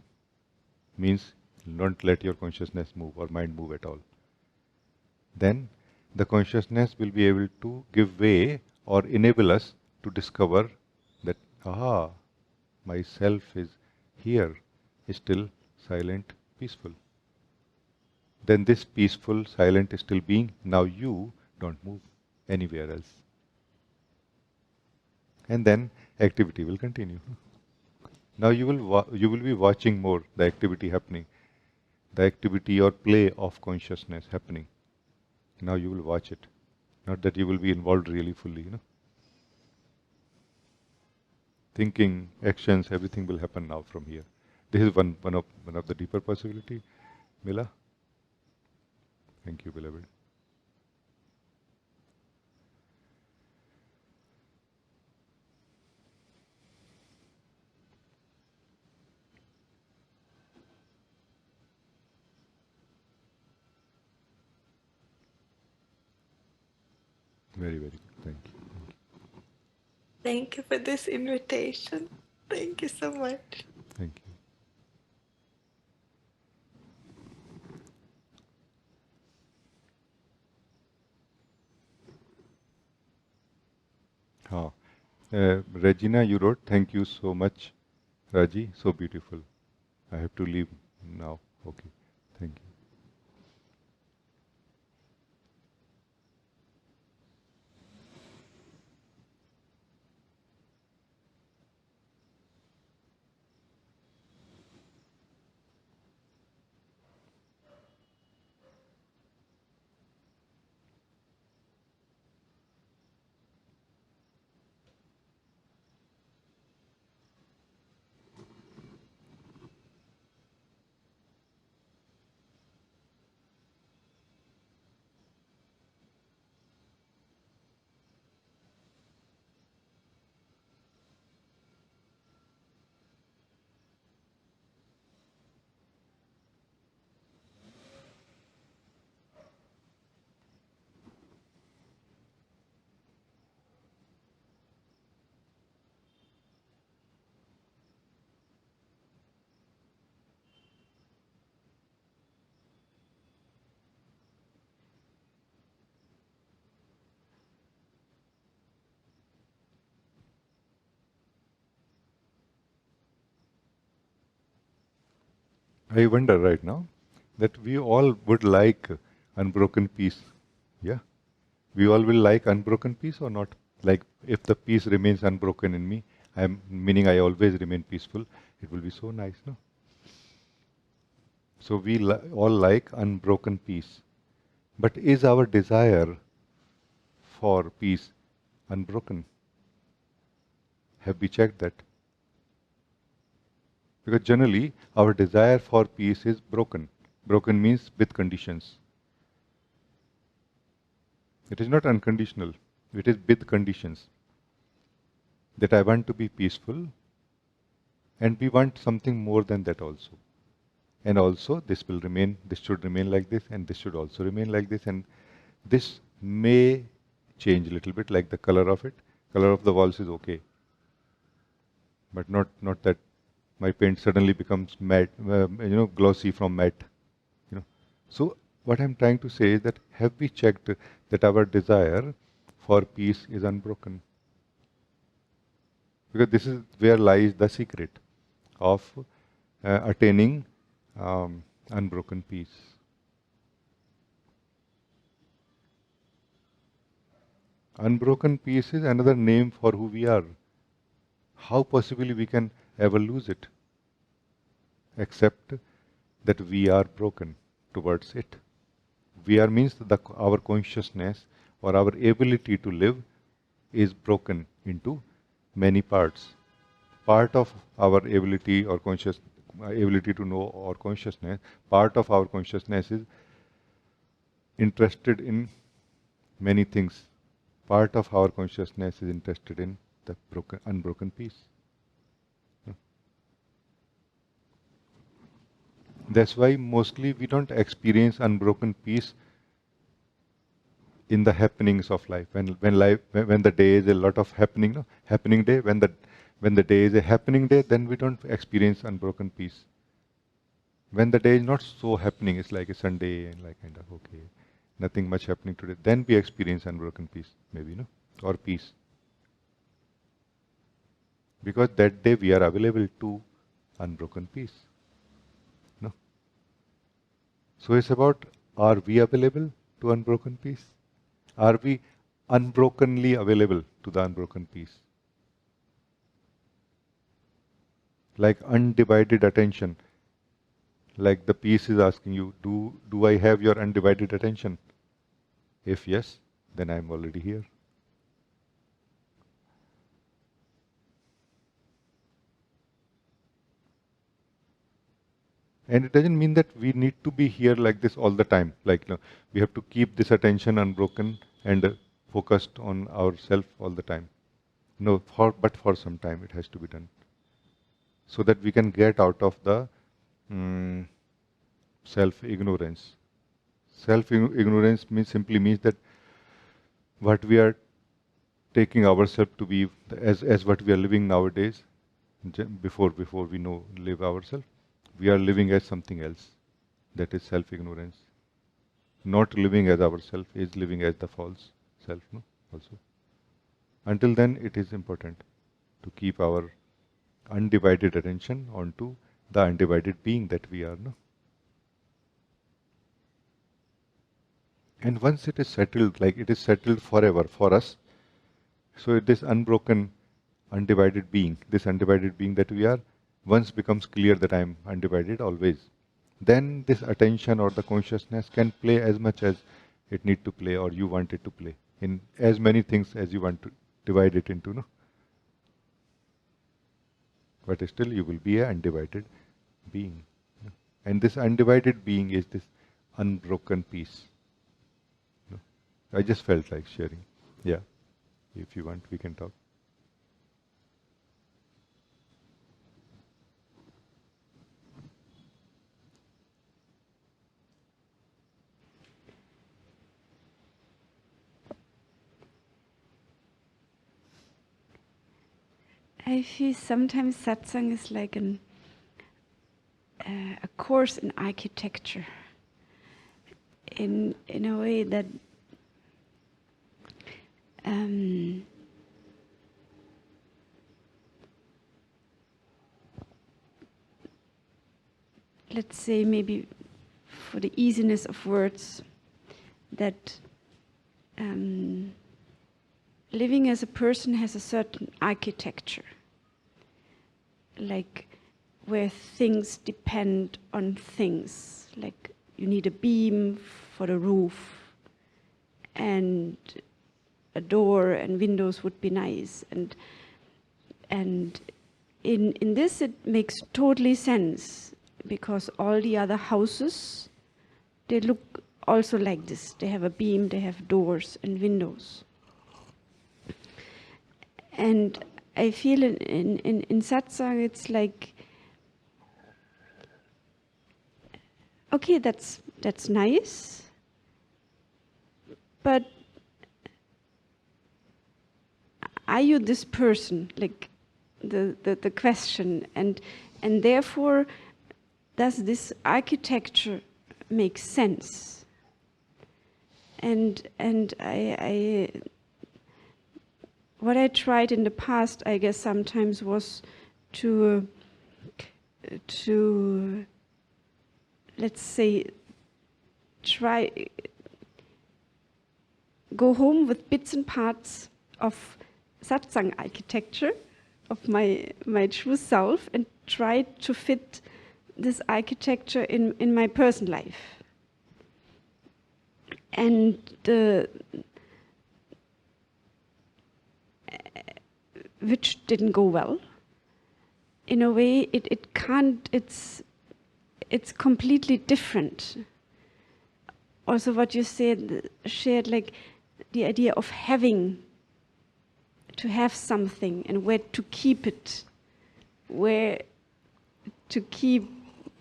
Means don't let your consciousness move or mind move at all. Then the consciousness will be able to give way or enable us to discover that, myself is here, is still silent, peaceful. Then this peaceful, silent, still being, now you don't move anywhere else. And then activity will continue. Now you will be watching more the activity happening, the activity or play of consciousness happening. Now you will watch it, not that you will be involved really fully. Thinking, actions, everything will happen now from here. This is one of the deeper possibility. Mila, thank you, beloved. Very, very good. Thank you. Thank you for this invitation. Thank you so much. Thank you. Ah, Regina, you wrote, thank you so much, Raji. So beautiful. I have to leave now. Okay. Thank you. I wonder right now that we all would like unbroken peace. Yeah? We all will like unbroken peace or not? Like if the peace remains unbroken in me, meaning I always remain peaceful, it will be so nice, no? So we all like unbroken peace. But is our desire for peace unbroken? Have we checked that? Because generally our desire for peace is broken. Broken means with conditions. It is not unconditional. It is with conditions. That I want to be peaceful, and we want something more than that also. And also this should remain like this, and this should also remain like this, and this may change a little bit, like the color of it. Color of the walls is okay, but not that my paint suddenly becomes matte, glossy from matte. So what I'm trying to say is that have we checked that our desire for peace is unbroken? Because this is where lies the secret of attaining unbroken peace. Unbroken peace is another name for who we are. How possibly we can ever lose it? Except that we are broken towards it. We are means that our consciousness or our ability to live is broken into many parts. Part of our ability or ability to know or consciousness, part of our consciousness is interested in many things. Part of our consciousness is interested in the unbroken peace. That's why mostly we don't experience unbroken peace in the happenings of life. When the day is a lot of happening, no? Happening day. When the day is a happening day, then we don't experience unbroken peace. When the day is not so happening, it's like a Sunday and like kind of okay, nothing much happening today. Then we experience unbroken peace, maybe, no, or peace, because that day we are available to unbroken peace. No. So it's about, are we available to unbroken peace? Are we unbrokenly available to the unbroken peace? Like undivided attention. Like the peace is asking you, do I have your undivided attention? If yes, then I am already here. And it doesn't mean that we need to be here like this all the time. Like, we have to keep this attention unbroken and focused on ourself all the time. No, but for some time it has to be done, so that we can get out of the self-ignorance. Self-ignorance simply means that what we are taking ourselves to be as what we are living nowadays, before we know live ourselves, we are living as something else. That is self-ignorance. Not living as ourselves is living as the false self, no? Also. Until then, it is important to keep our undivided attention onto the undivided being that we are, no? And once it is settled, like it is settled forever for us, so this unbroken, undivided being, this undivided being that we are, once becomes clear that I am undivided always, then this attention or the consciousness can play as much as it need to play or you want it to play in as many things as you want to divide it into, no? But still you will be an undivided being. No? And this undivided being is this unbroken peace. No? I just felt like sharing. Yeah. If you want, we can talk. I feel sometimes satsang is like a course in architecture, in a way that let's say, maybe for the easiness of words, that living as a person has a certain architecture, like where things depend on things, like you need a beam for the roof, and a door and windows would be nice, and in this it makes totally sense, because all the other houses, they look also like this. They have a beam, they have doors and windows. And I feel in satsang it's like, okay, that's nice, but are you this person? Like the question, and therefore, does this architecture make sense? And I what I tried in the past, I guess, sometimes was to let's say, go home with bits and parts of satsang architecture, of my true self, and try to fit this architecture in my personal life. And which didn't go well. In a way, it can't, it's completely different. Also what you shared, like the idea of to have something, and where to keep it, where to keep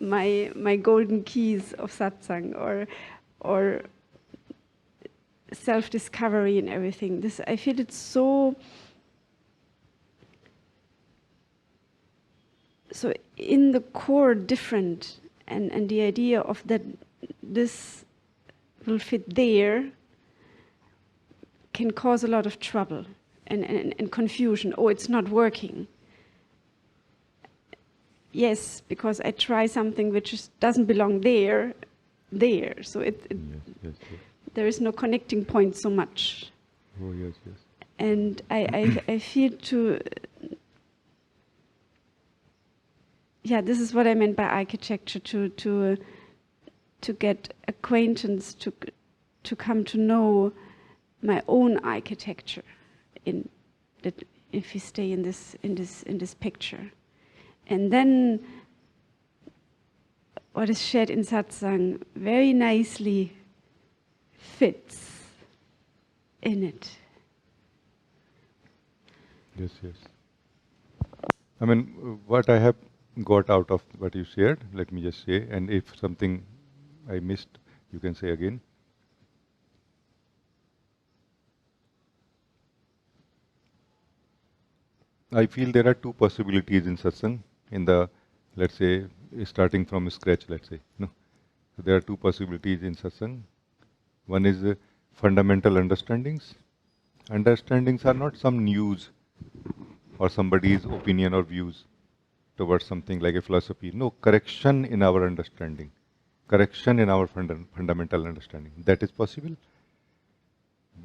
my golden keys of satsang, or self-discovery and everything. This, I feel it's so in the core different, and the idea of that this will fit there can cause a lot of trouble and confusion. Oh, it's not working. Yes, because I try something which doesn't belong there. So yes. There is no connecting point so much. Oh, yes. And I feel this is what I meant by architecture, to get acquaintance, to come to know my own architecture, in that, if we stay in this picture. And then what is shared in satsang very nicely fits in it. Yes. I mean, what I have got out of what you shared, let me just say, and if something I missed, you can say again. I feel there are two possibilities in satsang, in the, let's say, starting from scratch, let's say. No? So there are two possibilities in satsang. One is fundamental understandings. Understandings are not some news or somebody's opinion or views towards something like a philosophy. No, correction in our understanding. Correction in our fundamental understanding. That is possible,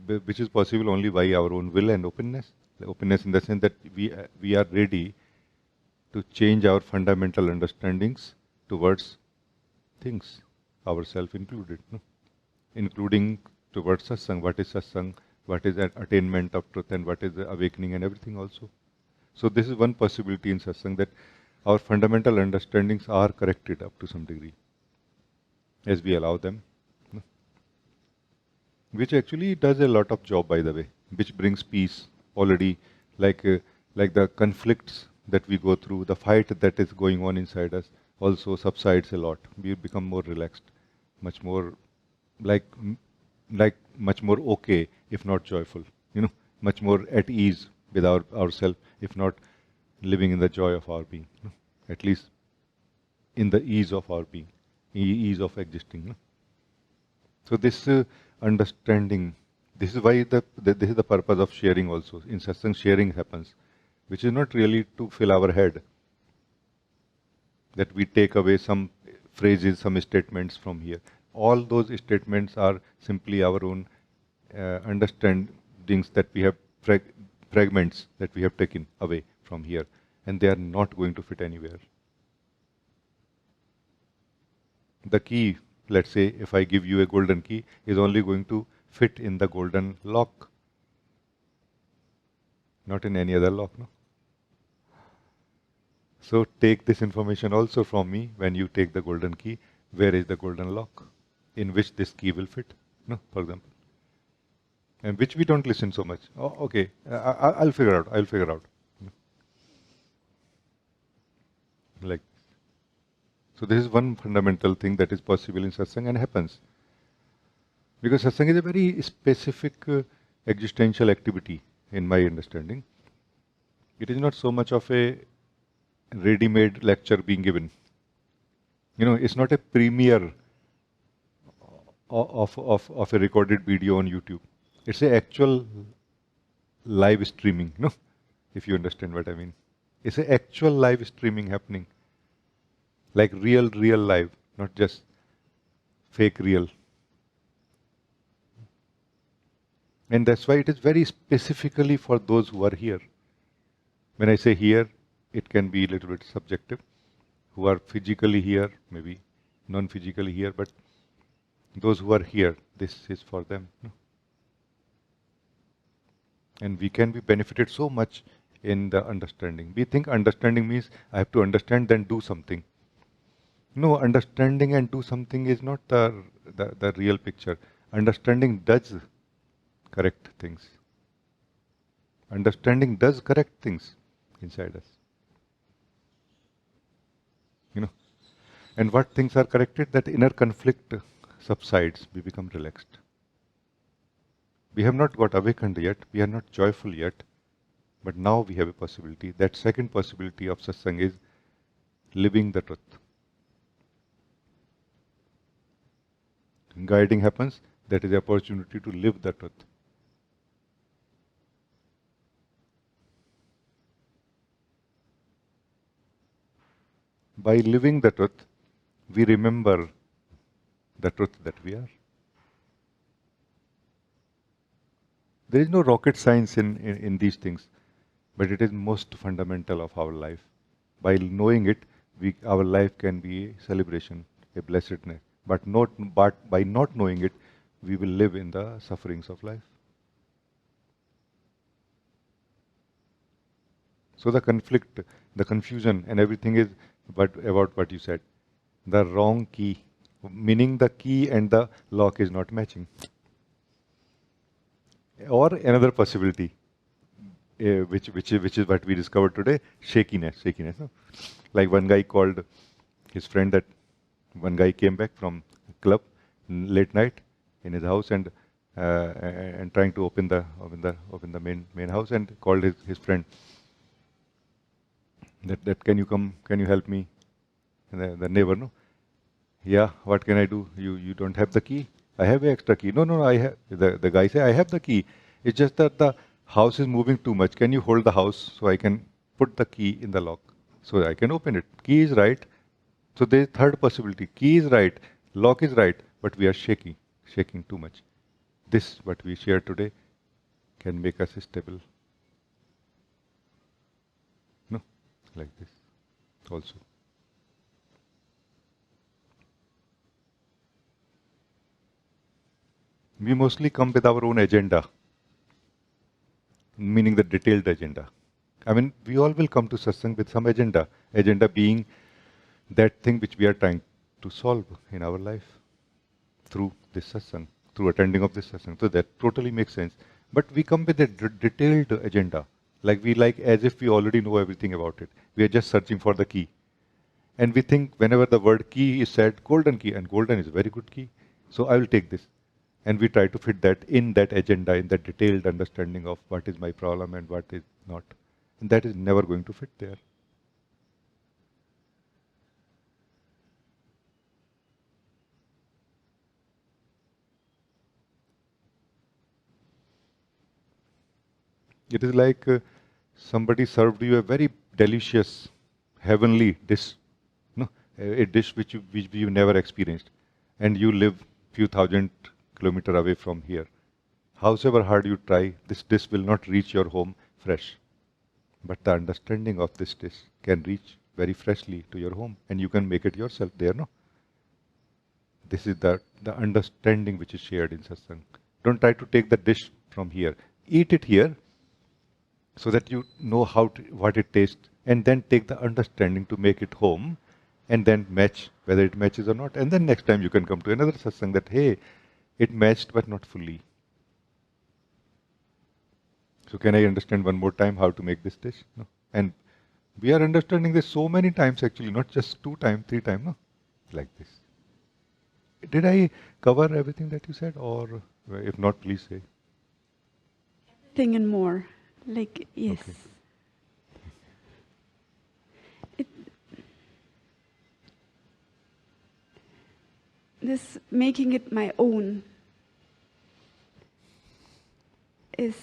which is possible only by our own will and openness. The openness in the sense that we are ready to change our fundamental understandings towards things, ourselves included, no? Including towards satsang. What is satsang? What is that attainment of truth, and what is the awakening and everything also. So this is one possibility in satsang, that our fundamental understandings are corrected up to some degree as we allow them, no? Which actually does a lot of job, by the way, which brings peace already, like the conflicts that we go through, the fight that is going on inside us also subsides a lot. We become more relaxed, much more like much more okay, if not joyful, much more at ease with ourselves, if not living in the joy of our being, at least in the ease of our being, ease of existing. So this understanding, this is why this is the purpose of sharing also. In satsang, sharing happens, which is not really to fill our head, that we take away some phrases, some statements from here. All those statements are simply our own understandings that we have, fragments that we have taken away from here, and they are not going to fit anywhere. The key, let's say, if I give you a golden key, is only going to fit in the golden lock, not in any other lock, no? So take this information also from me when you take the golden key. Where is the golden lock in which this key will fit, no, for example? And which we don't listen so much. Oh, okay, I'll figure out. I'll figure out. Like, so this is one fundamental thing that is possible in satsang and happens. Because satsang is a very specific existential activity, in my understanding. It is not so much of a ready-made lecture being given. It's not a premiere of a recorded video on YouTube. It's an actual live streaming, no? If you understand what I mean. It's an actual live streaming happening. Like real live, not just fake real. And that's why it is very specifically for those who are here. When I say here, it can be a little bit subjective. Who are physically here, maybe non-physically here, but those who are here, this is for them. No? And we can be benefited so much in the understanding. We think understanding means I have to understand, then do something. No, understanding and do something is not the real picture. Understanding does correct things. Understanding does correct things inside us. And what things are corrected? That inner conflict subsides. We become relaxed. We have not got awakened yet. We are not joyful yet. But now we have a possibility. That second possibility of satsang is living the truth. Guiding happens. That is the opportunity to live the truth. By living the truth, we remember the truth that we are. There is no rocket science in these things, but it is most fundamental of our life. By knowing it, our life can be a celebration, a blessedness. But by not knowing it, we will live in the sufferings of life. So the conflict, the confusion, and everything is about what you said. The wrong key, meaning the key and the lock is not matching. Or another possibility, which is what we discovered today, shakiness. No? Like one guy called his friend, that one guy came back from a club late night in his house and trying to open the main house, and called his friend. That can you come, can you help me? And the neighbor, no? Yeah, what can I do? You don't have the key? I have an extra key. No, I have. The guy say, I have the key. It's just that the house is moving too much. Can you hold the house so I can put the key in the lock so I can open it? Key is right. So there is third possibility. Key is right, lock is right, but we are shaking too much. This, what we share today, can make us stable. No, like this also. We mostly come with our own agenda, meaning the detailed agenda. I mean, we all will come to satsang with some agenda. Agenda being that thing which we are trying to solve in our life through this satsang, through attending of this satsang. So that totally makes sense. But we come with a detailed agenda, like as if we already know everything about it. We are just searching for the key. And we think whenever the word key is said, golden key, and golden is a very good key. So I will take this. And we try to fit that in that agenda, in that detailed understanding of what is my problem and what is not. And that is never going to fit there. It is like somebody served you a very delicious, heavenly dish, no? A dish which you never experienced, and you live few thousand kilometers away from here. Howsoever hard you try, this dish will not reach your home fresh. But the understanding of this dish can reach very freshly to your home, and you can make it yourself there, no? This is the understanding which is shared in satsang. Don't try to take the dish from here. Eat it here, so that you know what it tastes, and then take the understanding to make it home, and then match whether it matches or not. And then next time you can come to another satsang that, hey, it matched but not fully. So can I understand one more time how to make this dish? No? And we are understanding this so many times actually, not just 2 times, 3 times, no? Like this. Did I cover everything that you said, or if not, please say. Thing and more. Like, yes. Okay. This making it my own is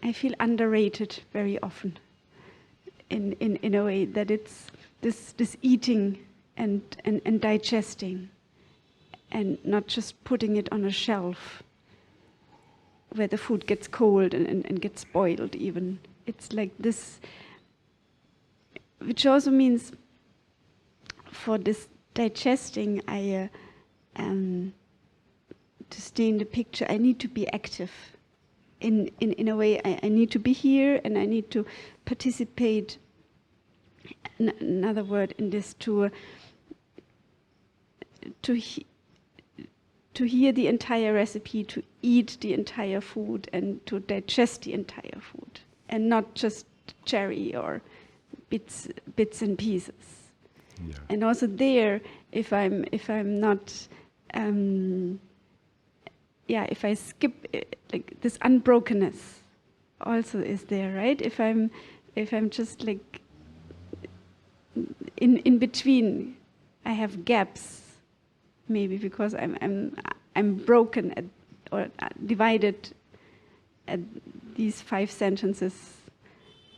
I feel underrated very often in a way that it's this eating and digesting and not just putting it on a shelf where the food gets cold and gets spoiled even. It's like this, which also means for this digesting, to stay in the picture, I need to be active. In a way, I need to be here and I need to participate. Another word in this, to hear the entire recipe, to eat the entire food, and to digest the entire food, and not just cherry or bits and pieces. Yeah. And also there, if I'm not, if I skip like this unbrokenness, also is there, right? If I'm just like in between, I have gaps, maybe because I'm broken or divided at these 5 sentences.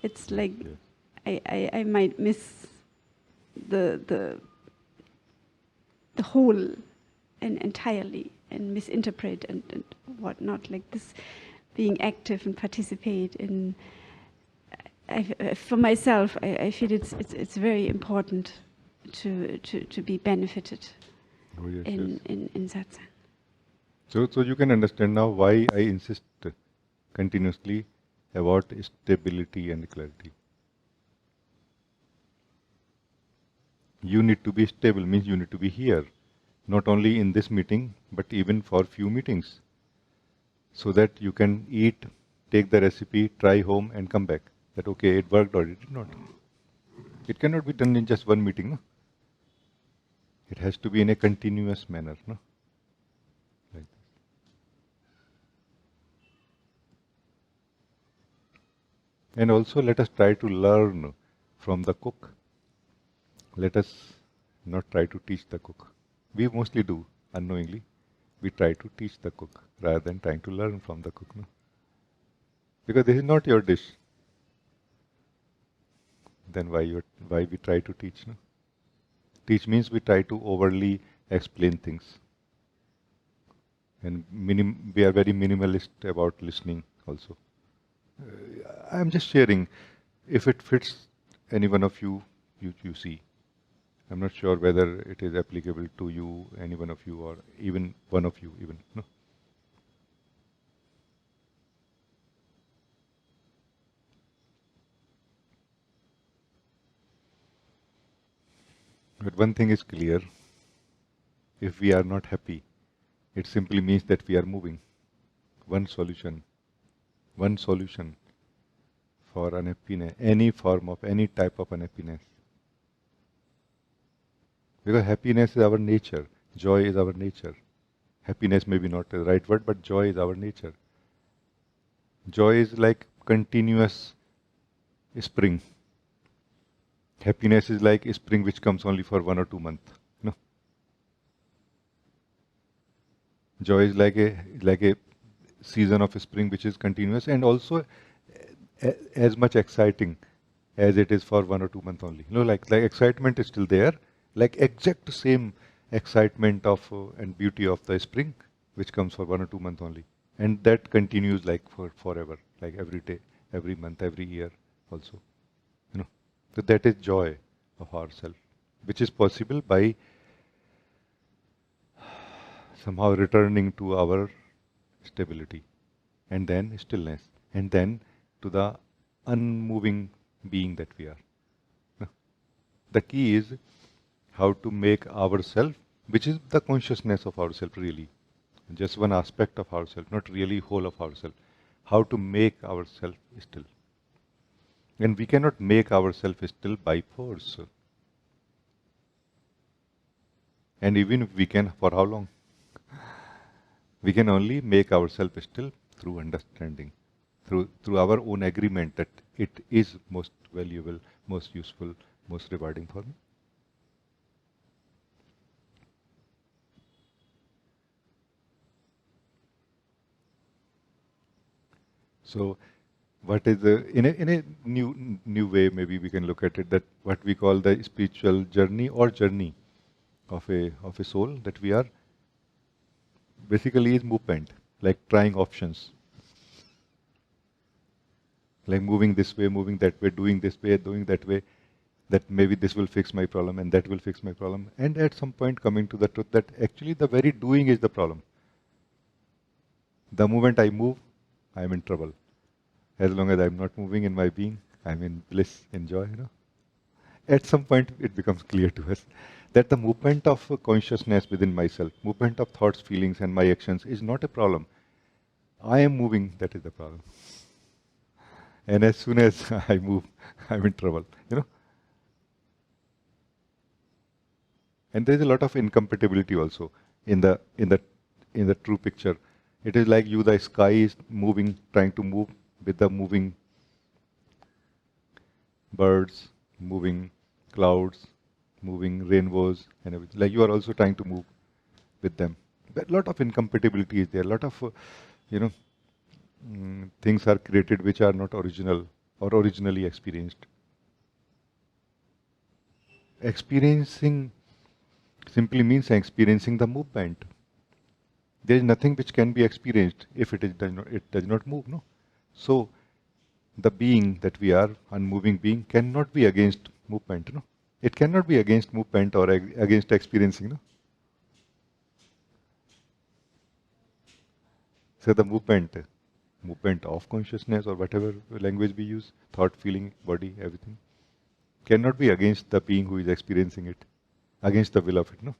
It's like I might miss the whole and entirely, and misinterpret and whatnot. Like this, being active and participate in. For myself, I feel it's very important to be benefited in satsang. So you can understand now why I insist continuously about stability and clarity. You need to be stable, means you need to be here, not only in this meeting, but even for few meetings, so that you can eat, take the recipe, try home and come back. That okay, it worked or it did not. It cannot be done in just one meeting, no? It has to be in a continuous manner, no? Like And also let us try to learn from the cook. Let us not try to teach the cook. We mostly do, unknowingly. We try to teach the cook rather than trying to learn from the cook. No? Because this is not your dish. Then why we try to teach? No? Teach means we try to overly explain things. And we are very minimalist about listening also. I'm just sharing. If it fits any one of you, you see. I'm not sure whether it is applicable to you, any one of you, or even one of you, even. No? But one thing is clear. If we are not happy, it simply means that we are moving. One solution for unhappiness, any form of, any type of unhappiness. Because happiness is our nature, joy is our nature. Happiness may be not the right word, but joy is our nature. Joy is like continuous spring. Happiness is like a spring which comes only for 1 or 2 months. No. Joy is like a season of spring which is continuous and also as much exciting as it is for 1 or 2 months only. Like excitement is still there, like exact same excitement of and beauty of the spring, which comes for 1 or 2 months only, and that continues like for forever, like every day, every month, every year, also. So that is joy of ourself, which is possible by somehow returning to our stability, and then stillness, and then to the unmoving being that we are. The key is how to make ourself, which is the consciousness of ourself really, just one aspect of ourself, not really whole of ourself, how to make ourself still. And we cannot make ourselves still by force. And even if we can, for how long? We can only make ourselves still through understanding, through our own agreement that it is most valuable, most useful, most rewarding for me. So, what is in a new way, maybe we can look at it, that what we call the spiritual journey or journey of a soul that we are basically is movement, like trying options, like moving this way, moving that way, doing this way, doing that way, that maybe this will fix my problem and that will fix my problem, and at some point coming to the truth that actually the very doing is the problem. The moment I move, I am in trouble. As long as I'm not moving in my being, I'm in bliss, in joy, At some point, it becomes clear to us that the movement of consciousness within myself, movement of thoughts, feelings, and my actions is not a problem. I am moving, that is the problem. And as soon as I move, I'm in trouble, And there is a lot of incompatibility also in the true picture. It is like the sky is moving, trying to move with the moving birds, moving clouds, moving rainbows, and everything. Like you are also trying to move with them. But a lot of incompatibility is there. A lot of, things are created which are not original or originally experienced. Experiencing simply means experiencing the movement. There is nothing which can be experienced if it does not move, no? So, the being that we are, unmoving being, cannot be against movement, no? It cannot be against movement or against experiencing, no? So the movement of consciousness or whatever language we use, thought, feeling, body, everything, cannot be against the being who is experiencing it, against the will of it, no?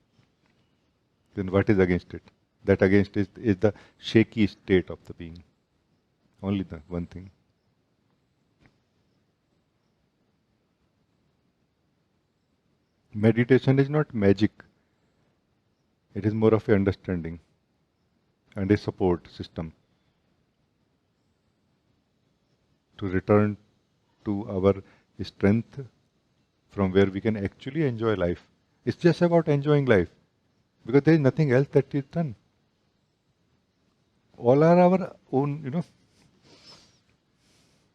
Then what is against it? That against is the shaky state of the being. Only the one thing. Meditation is not magic. It is more of a understanding and a support system to return to our strength from where we can actually enjoy life. It's just about enjoying life because there is nothing else that is done. All are our own,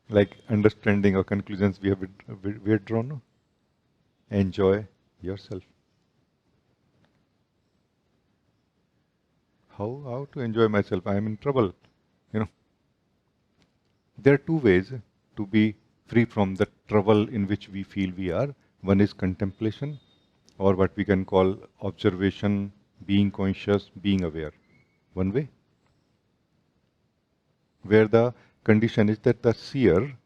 like understanding or conclusions we have drawn. No? Enjoy yourself. How to enjoy myself? I am in trouble. There are two ways to be free from the trouble in which we feel we are. One is contemplation, or what we can call observation, being conscious, being aware. One way, where the condition is that the seer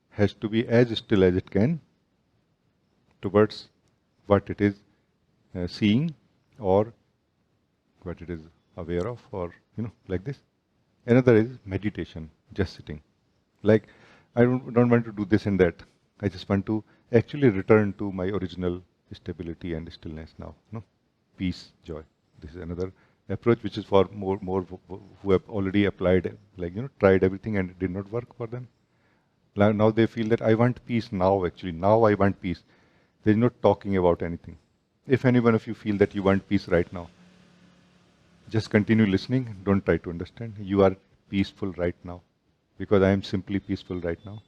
has to be as still as it can towards what it is seeing or what it is aware of, or like this. Another is meditation, just sitting. Like, I don't want to do this and that. I just want to actually return to my original stability and stillness now. Peace, joy. This is another approach which is for more who have already applied, like tried everything and it did not work for them. Now they feel that I want peace now. Actually, now I want peace. There is no talking about anything. If any one of you feel that you want peace right now, just continue listening. Don't try to understand. You are peaceful right now because I am simply peaceful right now.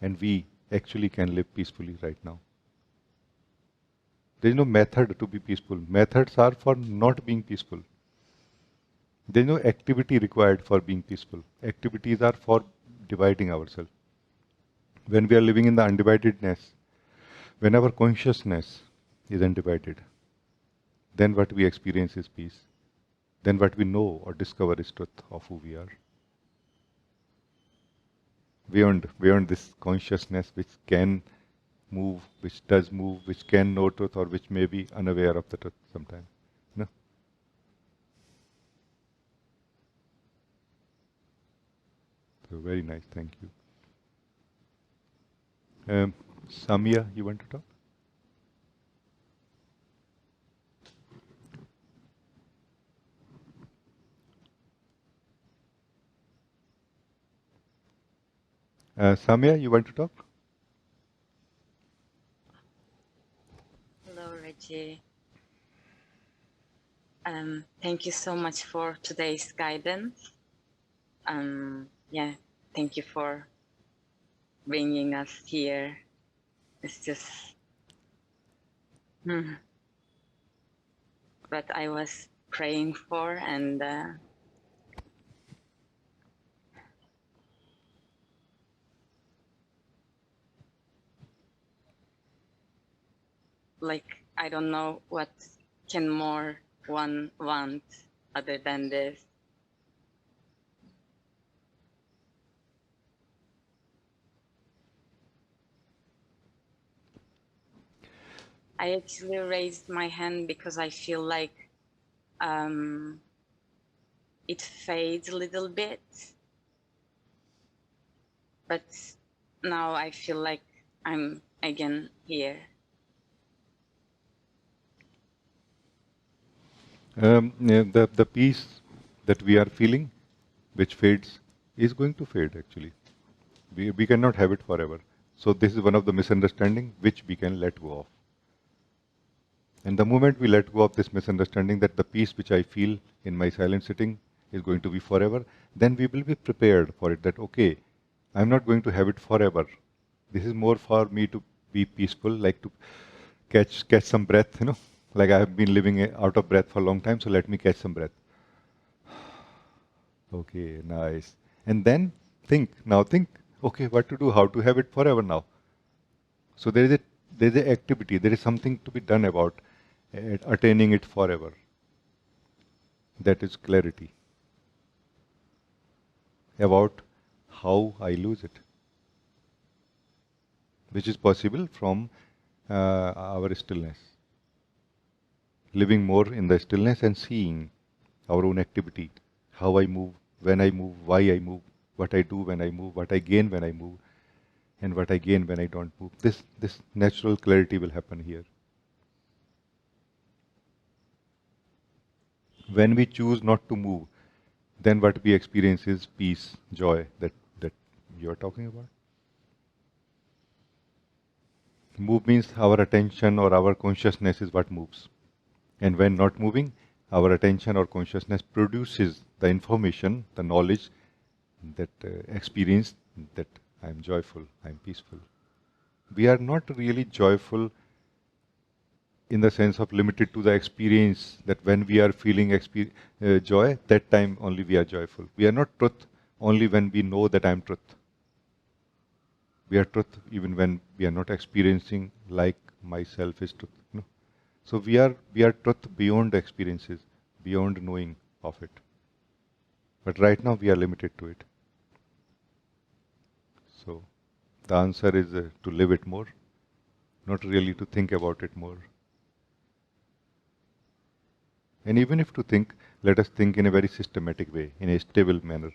And we actually can live peacefully right now. There is no method to be peaceful. Methods are for not being peaceful. There is no activity required for being peaceful. Activities are for dividing ourselves. When we are living in the undividedness, when our consciousness is undivided, then what we experience is peace. Then what we know or discover is truth of who we are. Beyond this consciousness which can move, which does move, which can know truth or which may be unaware of the truth sometimes. No? So very nice, thank you. Samia, you want to talk? Samia, you want to talk? Hello, Reggie. Thank you so much for today's guidance. Yeah, thank you for bringing us here. It's just what I was praying for, and like, I don't know what can more one want other than this. I actually raised my hand because I feel like it fades a little bit, but now I feel like I'm again here. The peace that we are feeling, which fades, is going to fade actually. We cannot have it forever. So this is one of the misunderstandings which we can let go of. And the moment we let go of this misunderstanding that the peace which I feel in my silent sitting is going to be forever, then we will be prepared for it that, okay, I'm not going to have it forever. This is more for me to be peaceful, like to catch some breath, like I have been living out of breath for a long time, so let me catch some breath. Okay, nice. And then think, okay, what to do, how to have it forever now. So there is an activity, there is something to be done about attaining it forever. That is clarity about how I lose it, which is possible from our stillness. Living more in the stillness and seeing our own activity, how I move, when I move, why I move, what I do when I move, what I gain when I move, and what I gain when I don't move. This natural clarity will happen here. When we choose not to move, then what we experience is peace, joy that you are talking about. Move means our attention or our consciousness is what moves. And when not moving, our attention or consciousness produces the information, the knowledge, that experience that I am joyful, I am peaceful. We are not really joyful in the sense of limited to the experience that when we are feeling joy, that time only we are joyful. We are not truth only when we know that I am truth. We are truth even when we are not experiencing like myself is truth. No? So we are truth beyond experiences, beyond knowing of it. But right now we are limited to it. So the answer is to live it more, not really to think about it more. And even if to think, let us think in a very systematic way, in a stable manner.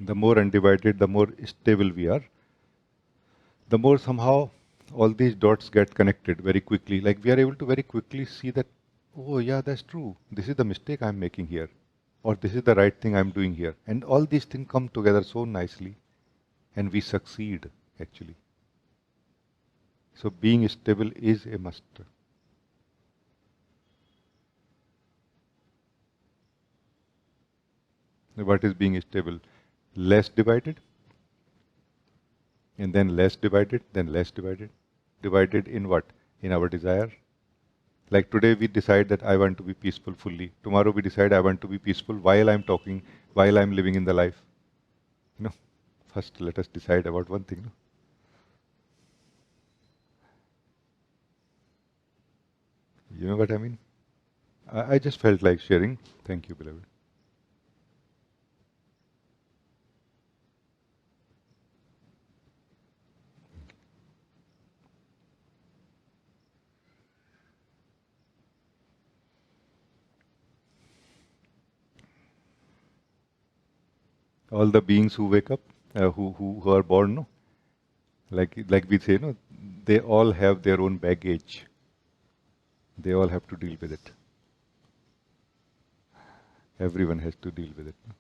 The more undivided, the more stable we are, the more somehow all these dots get connected very quickly. Like we are able to very quickly see that, oh yeah, that's true. This is the mistake I'm making here. Or this is the right thing I'm doing here. And all these things come together so nicely. And we succeed, actually. So being stable is a must. What is being stable? Less divided, and then less divided, then less divided. Divided in what? In our desire. Like today we decide that I want to be peaceful fully. Tomorrow we decide I want to be peaceful while I'm talking, while I'm living in the life. No. First let us decide about one thing. No? You know what I mean? I just felt like sharing. Thank you, beloved. All the beings who wake up, who are born, no? Like we say, no, they all have their own baggage. They all have to deal with it. Everyone has to deal with it. No?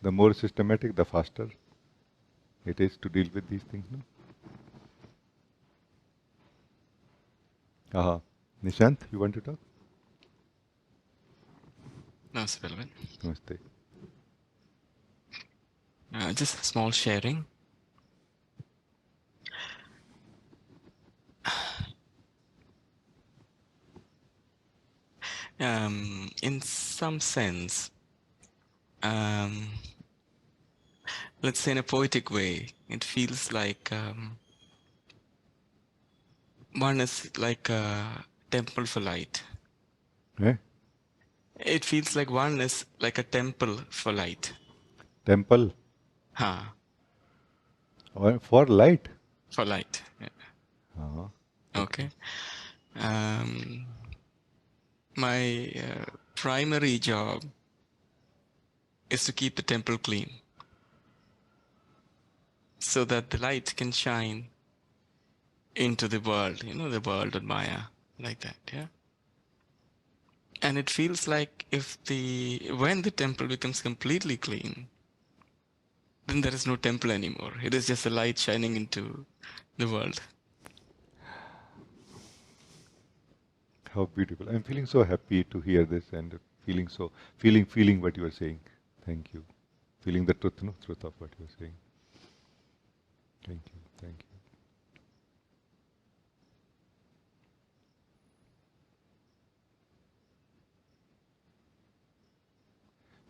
The more systematic, the faster it is to deal with these things. No? Aha. Nishant, you want to talk? Namaste, Beloved. Namaste. Just a small sharing. In some sense, let's say in a poetic way, it feels like one is like a temple for light. Eh? It feels like one is like a temple for light. Temple? Ha, Or for light? for light. Yeah. Uh-huh. Okay. My primary job is to keep the temple clean so that the light can shine into the world, the world of Maya, like that, yeah. And it feels like when the temple becomes completely clean, then there is no temple anymore. It is just a light shining into the world. How beautiful. I'm feeling so happy to hear this and feeling what you are saying. Thank you. Feeling the truth, no? Truth of what you are saying. Thank you. Thank you.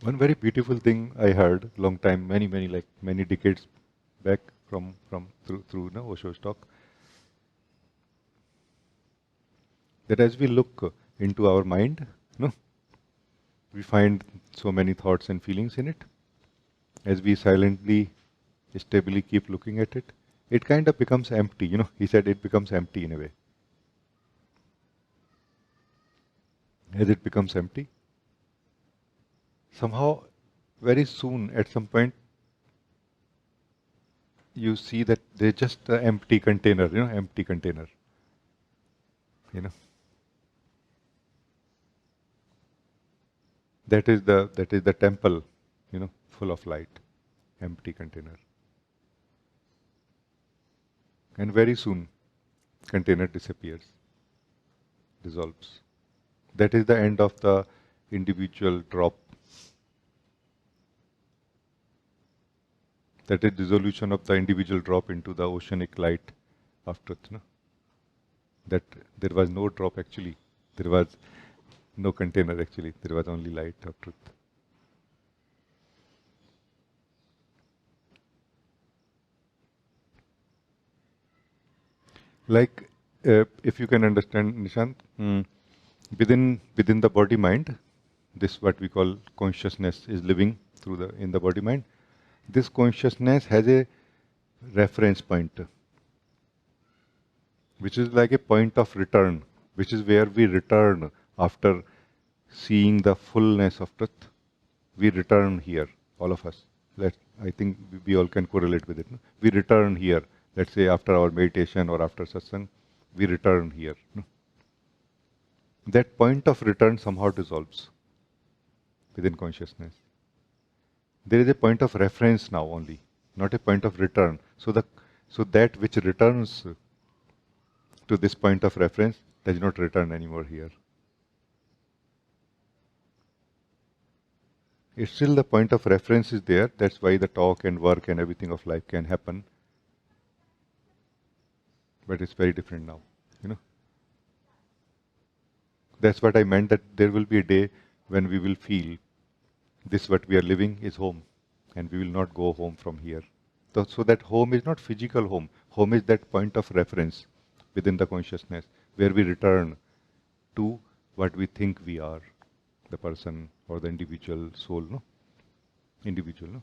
One very beautiful thing I heard long time, many decades back from through no, Osho's talk, that as we look into our mind, no, we find so many thoughts and feelings in it. As we silently, stably keep looking at it, it kind of becomes empty. He said it becomes empty in a way. As it becomes empty, somehow, very soon, at some point, you see that there's just an empty container, empty container. That is the temple, full of light, empty container. And very soon, container disappears, dissolves. That is the end of the individual drop. That is dissolution of the individual drop into the oceanic light of truth. No? That there was no drop actually. There was no container actually. There was only light of truth. Like, if you can understand, Nishant, within the body mind, this what we call consciousness is living through in the body mind. This consciousness has a reference point, which is like a point of return, which is where we return after seeing the fullness of truth. We return here, all of us. I think we all can correlate with it. No? We return here. Let's say after our meditation or after satsang, we return here. No? That point of return somehow dissolves within consciousness. There is a point of reference now only, not a point of return. So that which returns to this point of reference does not return anymore here. It's still the point of reference is there. That's why the talk and work and everything of life can happen. But it's very different now, That's what I meant, that there will be a day when we will feel this what we are living is home, and we will not go home from here. So that home is not physical home. Home is that point of reference within the consciousness where we return to what we think we are, the person or the individual soul, no? Individual, no?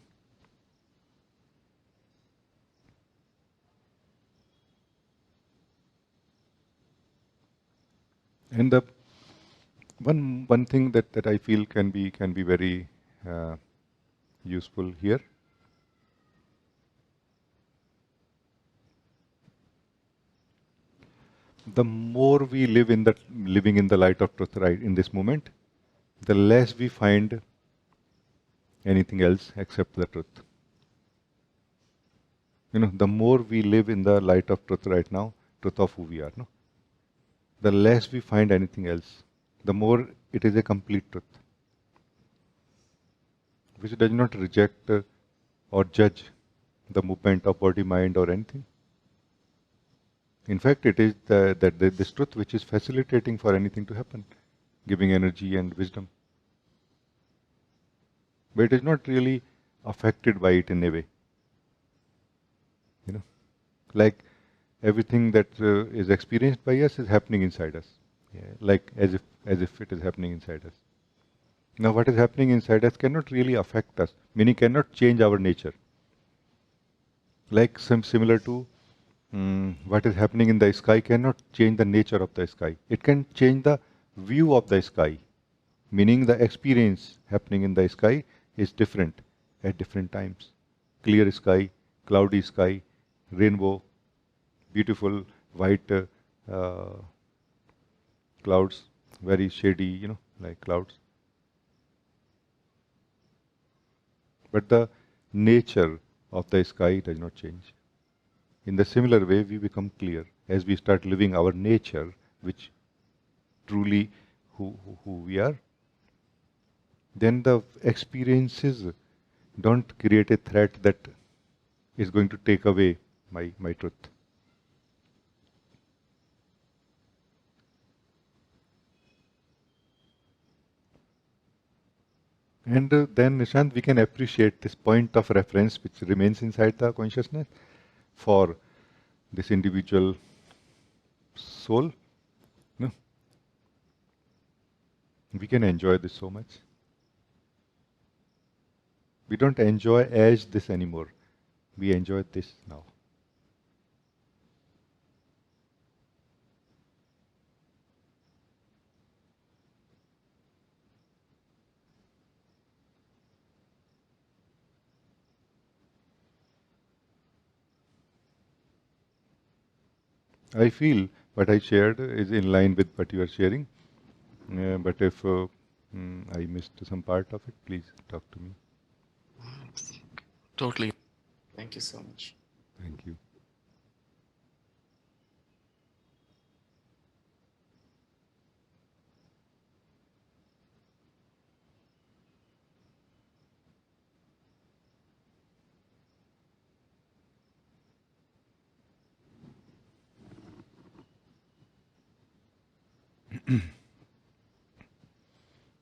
And the one thing that I feel can be very useful here. The more we living in the light of truth, right, in this moment, the less we find anything else except the truth. The more we live in the light of truth right now, truth of who we are, no? The less we find anything else, the more it is a complete truth, which does not reject or judge the movement of body, mind, or anything. In fact, it is this truth which is facilitating for anything to happen, giving energy and wisdom. But it is not really affected by it in a way. Like everything that is experienced by us is happening inside us, like as if it is happening inside us. Now, what is happening inside us cannot really affect us, meaning cannot change our nature. Like similar to what is happening in the sky cannot change the nature of the sky. It can change the view of the sky, meaning the experience happening in the sky is different at different times. Clear sky, cloudy sky, rainbow, beautiful white clouds, very shady, like clouds. But the nature of the sky does not change. In the similar way, we become clear as we start living our nature, which truly who we are. Then the experiences don't create a threat that is going to take away my truth. And then, Nishant, we can appreciate this point of reference which remains inside the consciousness for this individual soul. No? We can enjoy this so much. We don't enjoy as this anymore. We enjoy this now. I feel what I shared is in line with what you are sharing. But if I missed some part of it. Please talk to me. Totally. Thank you so much. Thank you.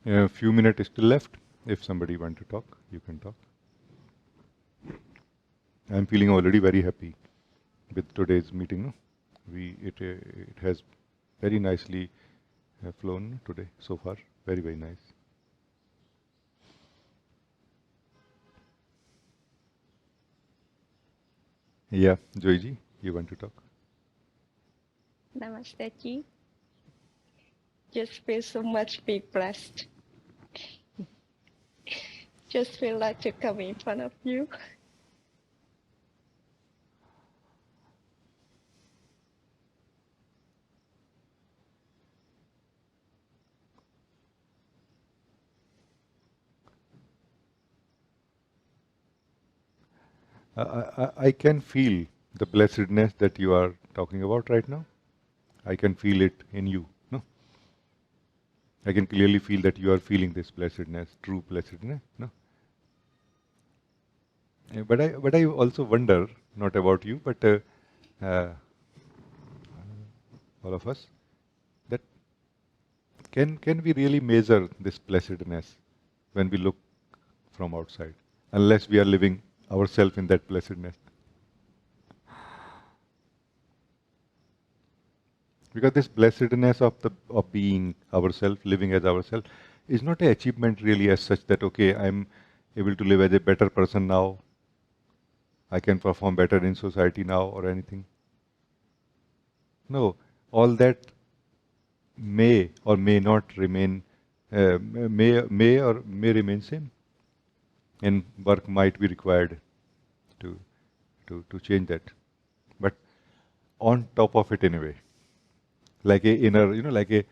A few minutes is still left. If somebody want to talk, you can talk. I'm feeling already very happy with today's meeting. No? It has very nicely flown today so far. Very, very nice. Yeah, Joyji, you want to talk? Namaste, Ji. Just feel so much be blessed. Just feel like to come in front of you. I can feel the blessedness that you are talking about right now. I can feel it in you. No, I can clearly feel that you are feeling this blessedness, true blessedness. No, but I also wonder, not about you, but all of us, that can we really measure this blessedness when we look from outside, unless we are living ourselves in that blessedness? Because this blessedness of being ourselves, living as ourselves, is not an achievement really as such that, okay, I'm able to live as a better person now, I can perform better in society now or anything. No, all that may or may not remain, may remain same, and work might be required to change that. But on top of it anyway, like a inner, like a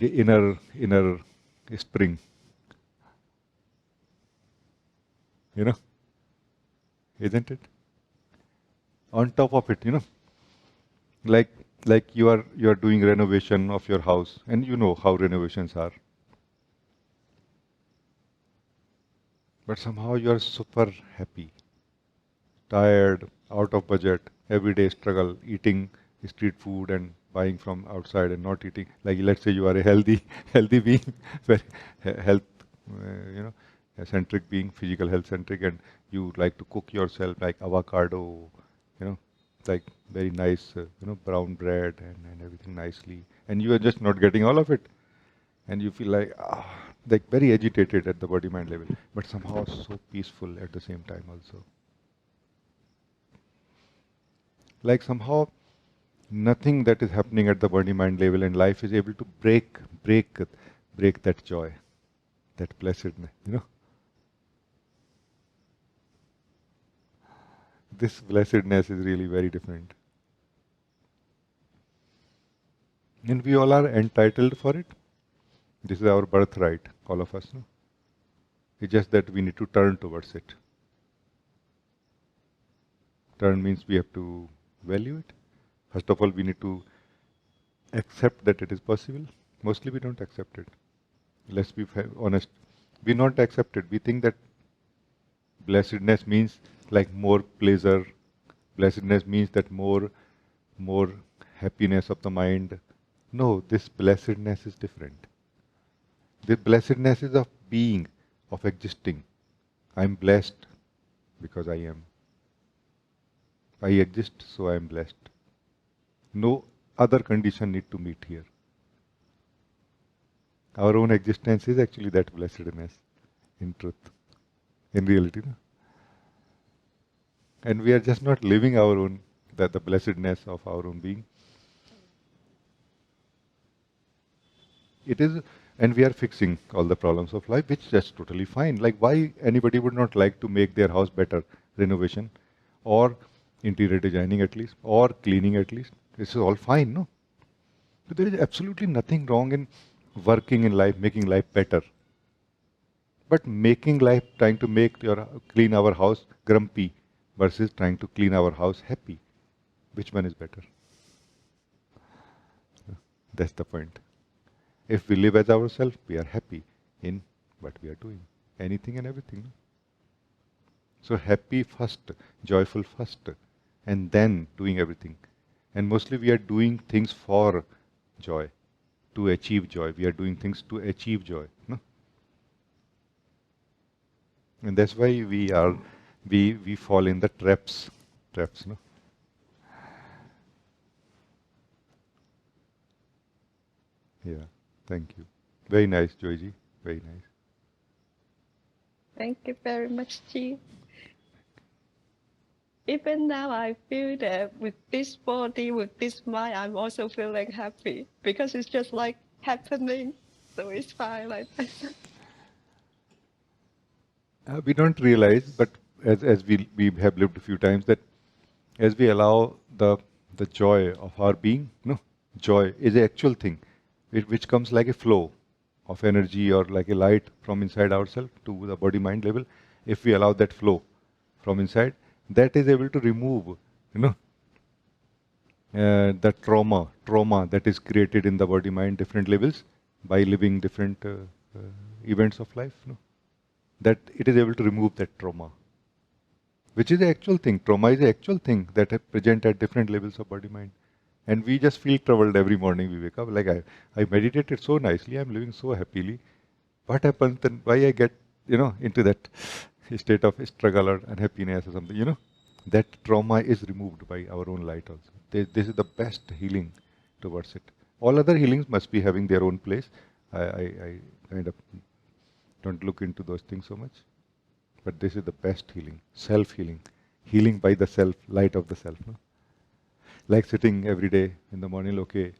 inner spring, isn't it? On top of it, like you are doing renovation of your house, and you know how renovations are. But somehow you are super happy, tired, out of budget, everyday struggle, eating street food and buying from outside and not eating. Like let's say you are a healthy being, very health, centric being, physical health centric, and you like to cook yourself like avocado, like very nice, brown bread and everything nicely, and you are just not getting all of it, and you feel like very agitated at the body mind level, but somehow so peaceful at the same time also. Like somehow nothing that is happening at the body mind level in life is able to break that joy, that blessedness, This blessedness is really very different. And we all are entitled for it. This is our birthright, all of us. No? It's just that we need to turn towards it. Turn means we have to value it. First of all, we need to accept that it is possible. Mostly we don't accept it. Let's be honest. We don't accept it. We think that blessedness means like more pleasure. Blessedness means that more happiness of the mind. No, this blessedness is different. The blessedness is of being, of existing. I am blessed because I am. I exist, so I am blessed. No other condition need to meet here. Our own existence is actually that blessedness, in truth, in reality. No? And we are just not living our own, the blessedness of our own being. It is, and we are fixing all the problems of life, which is just totally fine. Like why anybody would not like to make their house better, renovation, or interior designing at least, or cleaning at least. This is all fine, no? But there is absolutely nothing wrong in working in life, making life better. But making life, trying to make clean our house grumpy versus trying to clean our house happy, which one is better? That's the point. If we live as ourselves, we are happy in what we are doing, anything and everything. So happy first, joyful first, and then doing everything. And mostly we are doing things for joy, to achieve joy. We are doing things to achieve joy. No? And that's why we fall in the traps. No? Yeah, thank you. Very nice, Joyji. Very nice. Thank you very much, Chi. Even now, I feel that with this body, with this mind, I'm also feeling happy because it's just like happening. So it's fine like that. We don't realize, but as we have lived a few times, that as we allow the joy of our being, joy is an actual thing, which comes like a flow of energy or like a light from inside ourselves to the body-mind level. If we allow that flow from inside, that is able to remove, the trauma that is created in the body-mind different levels by living different events of life. That it is able to remove that trauma, which is the actual thing. Trauma is the actual thing that is present at different levels of body-mind. And we just feel troubled every morning we wake up. Like I meditated so nicely, I'm living so happily. What happens then? Why I get, into that state of struggle or unhappiness or something, That trauma is removed by our own light also. This is the best healing towards it. All other healings must be having their own place. I kind of don't look into those things so much. But this is the best healing, self-healing. Healing by the self, light of the self. Like sitting every day in the morning, okay,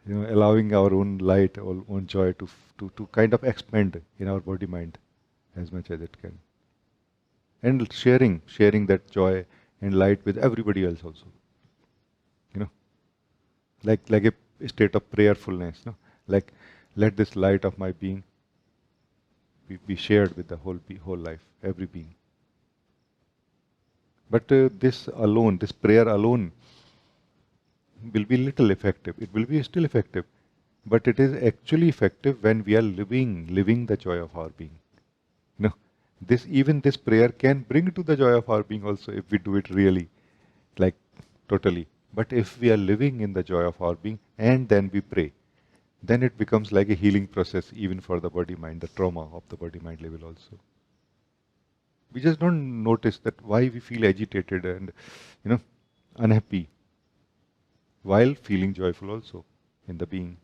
allowing our own light, our own joy to kind of expand in our body-mind as much as it can. And sharing that joy and light with everybody else also. Like a state of prayerfulness. Like, let this light of my being be shared with the whole life, every being. But this prayer alone will be little effective. It will be still effective, but it is actually effective when we are living the joy of our being. Even this prayer can bring to the joy of our being also if we do it really, like totally. But if we are living in the joy of our being and then we pray, then it becomes like a healing process even for the body-mind, the trauma of the body-mind level also. We just don't notice that why we feel agitated and, unhappy while feeling joyful also in the being.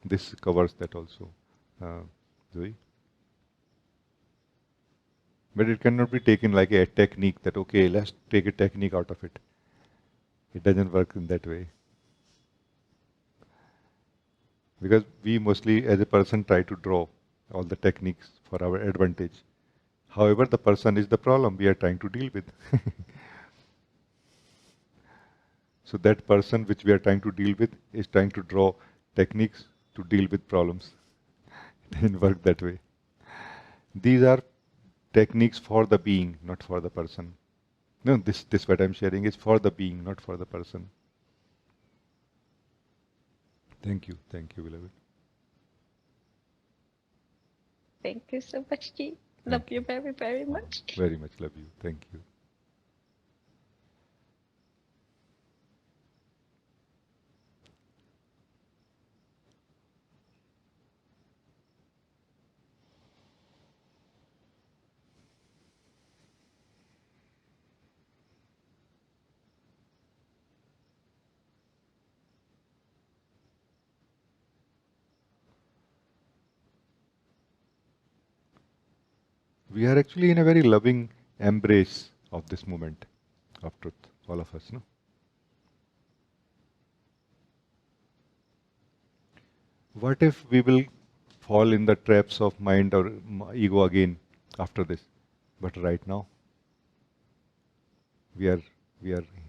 This covers that also, Zoe. But it cannot be taken like a technique that, okay, let's take a technique out of it. It doesn't work in that way. Because we mostly, as a person, try to draw all the techniques for our advantage. However, the person is the problem we are trying to deal with. So that person which we are trying to deal with is trying to draw techniques to deal with problems. It doesn't work that way. These are techniques for the being, not for the person. No, this what I'm sharing is for the being, not for the person. Thank you, beloved. Thank you so much, Chi. Love you very, very much. Very much love you. Thank you. We are actually in a very loving embrace of this moment of truth, all of us, no? What if we will fall in the traps of mind or ego again after this? But right now, we are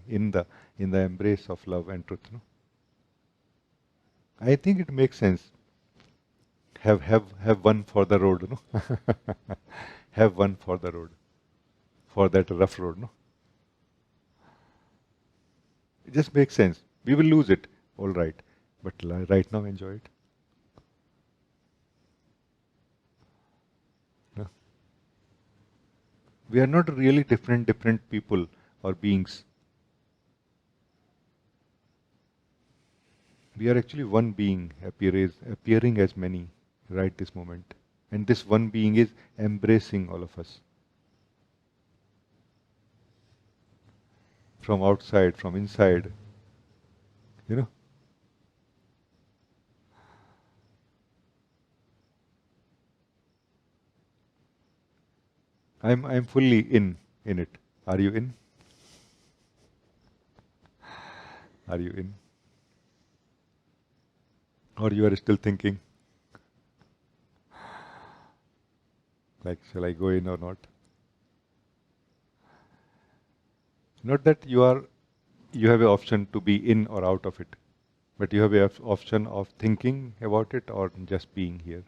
in the embrace of love and truth, no? I think it makes sense Have one for the road, no? Have one for the road, for that rough road, no? It just makes sense. We will lose it, all right, but right now enjoy it. No? We are not really different people or beings. We are actually one being appearing as many right this moment. And this one being is embracing all of us. From outside, from inside. You know? I'm fully in it. Are you in? Are you in? Or you are still thinking, like, shall I go in or not? Not that you have an option to be in or out of it, but you have an option of thinking about it or just being here.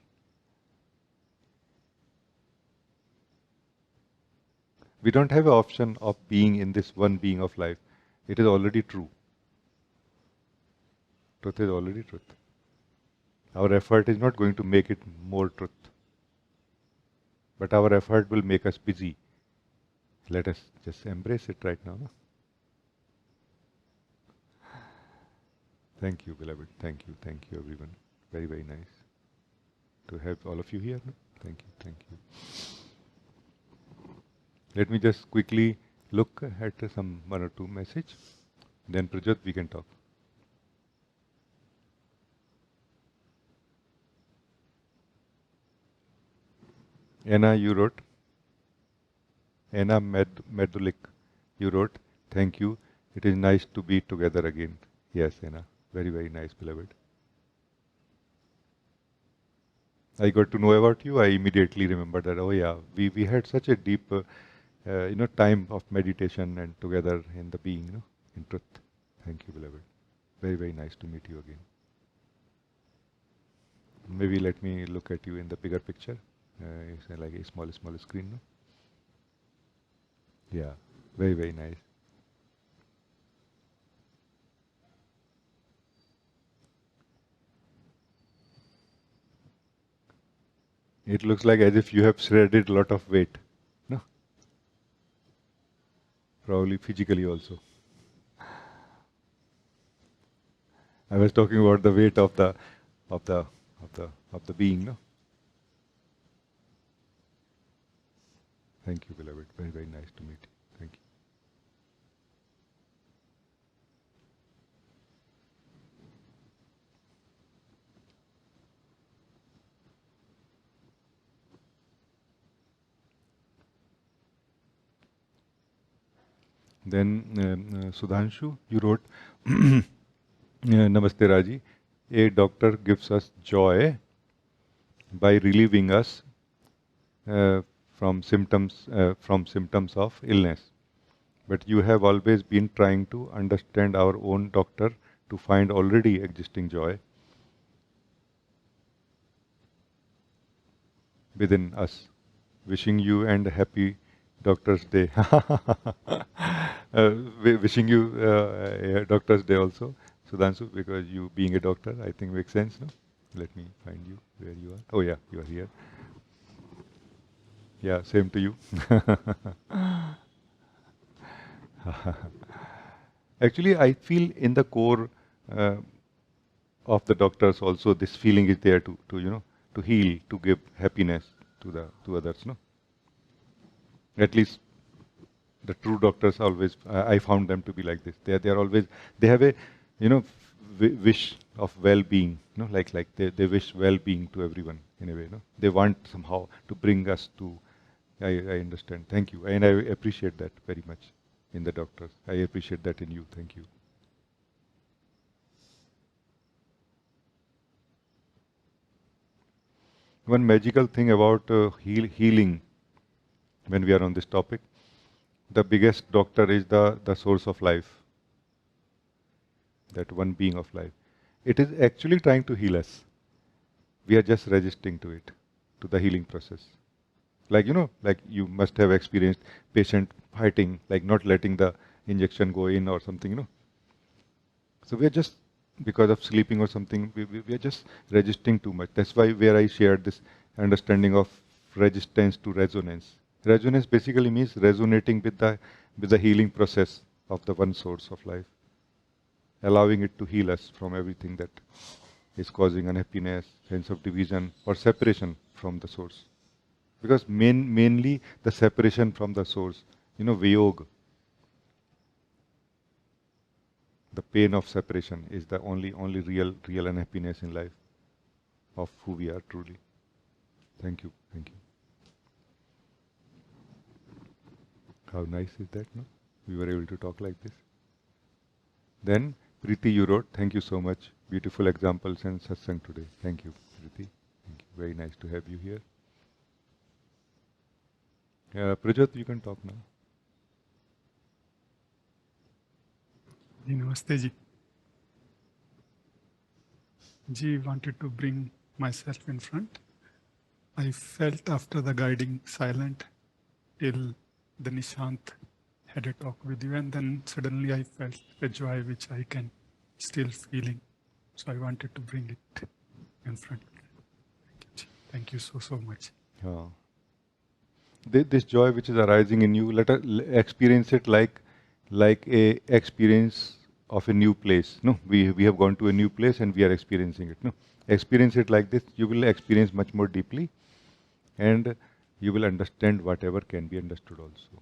We don't have an option of being in this one being of life. It is already true. Truth is already truth. Our effort is not going to make it more truth. But our effort will make us busy. Let us just embrace it right now. No? Thank you, beloved. Thank you everyone. Very, very nice to have all of you here. No? Thank you. Let me just quickly look at some one or two message. Then Prajot, we can talk. Anna, you wrote. Anna Medulik, you wrote, thank you. It is nice to be together again. Yes, Anna. Very, very nice, beloved. I got to know about you. I immediately remembered that, oh yeah, we had such a deep time of meditation and together in the being, in truth. Thank you, beloved. Very, very nice to meet you again. Maybe let me look at you in the bigger picture. It's like a small screen, no? Yeah, very, very nice. It looks like as if you have shredded a lot of weight, no? Probably physically also. I was talking about the weight of the being, no? Thank you, beloved. Very, very nice to meet you. Thank you. Then Sudhanshu, you wrote, Namaste Raji, a doctor gives us joy by relieving us from symptoms of illness. But you have always been trying to understand our own doctor to find already existing joy within us. Wishing you and happy Doctor's Day. Wishing you a Doctor's Day also, Sudhanshu, because you being a doctor, I think makes sense, no? Let me find you where you are. Oh yeah, you are here. Yeah, same to you. Actually, I feel in the core of the doctors also this feeling is there to heal, to give happiness to others, no? At least the true doctors always, I found them to be like this. They are always, they have a wish of well-being, like they wish well-being to everyone in a way, no? They want somehow to bring us to. I understand. Thank you, and I appreciate that very much in the doctors. I appreciate that in you. Thank you. One magical thing about healing, when we are on this topic, the biggest doctor is the source of life, that one being of life. It is actually trying to heal us. We are just resisting to it, to the healing process. Like, like you must have experienced patient fighting, like not letting the injection go in or something. So we are just, because of sleeping or something, we are just resisting too much. That's why where I shared this understanding of resistance to resonance. Resonance basically means resonating with the healing process of the one source of life, allowing it to heal us from everything that is causing unhappiness, sense of division, or separation from the source. Because mainly the separation from the source, Vayog, the pain of separation is the only real unhappiness in life of who we are truly. Thank you. How nice is that, no? We were able to talk like this. Then, Preeti, you wrote, thank you so much. Beautiful examples and satsang today. Thank you, Preeti. Thank you. Very nice to have you here. Prajat, you can talk now. Namaste ji. Ji wanted to bring myself in front. I felt after the guiding silent till the Nishant had a talk with you, and then suddenly I felt a joy which I can still feeling. So I wanted to bring it in front. Thank you so much. This joy which is arising in you, let us experience it like a experience of a new place. No, we have gone to a new place and we are experiencing it. No, experience it like this. You will experience much more deeply, and you will understand whatever can be understood also.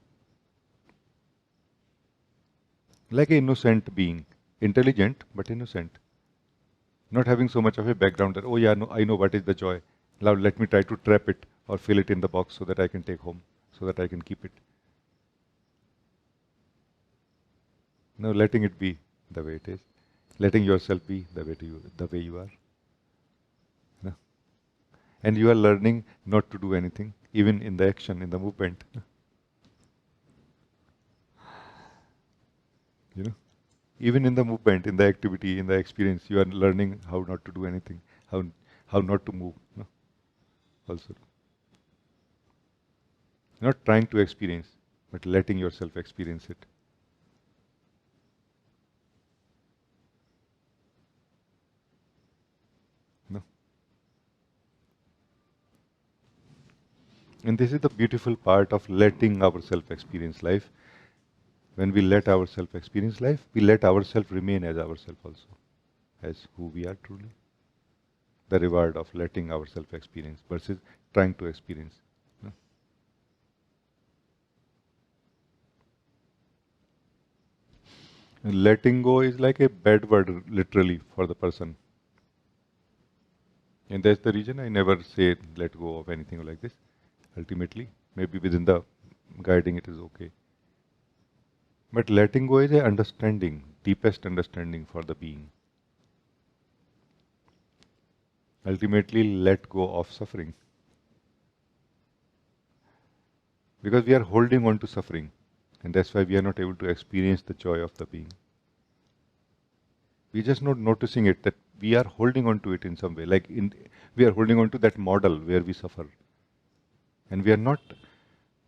Like an innocent being, intelligent but innocent, not having so much of a background that, oh yeah, no, I know what is the joy. Now let me try to trap it or fill it in the box so that I can take home, so that I can keep it. No, letting it be the way it is, letting yourself be the way you are. No? And you are learning not to do anything, even in the action, in the movement. Even in the movement, in the activity, in the experience, you are learning how not to do anything, how not to move. No? Also, not trying to experience, but letting yourself experience it. No? And this is the beautiful part of letting ourselves experience life. When we let ourselves experience life, we let ourselves remain as ourselves also, as who we are truly. The reward of letting ourselves experience versus trying to experience. No? Letting go is like a bad word, literally, for the person. And that's the reason I never say let go of anything like this. Ultimately, maybe within the guiding it is okay. But letting go is an understanding, deepest understanding for the being. Ultimately, let go of suffering. Because we are holding on to suffering, and that's why we are not able to experience the joy of the being. We are just not noticing it, that we are holding on to it in some way. We are holding on to that model where we suffer. And we are not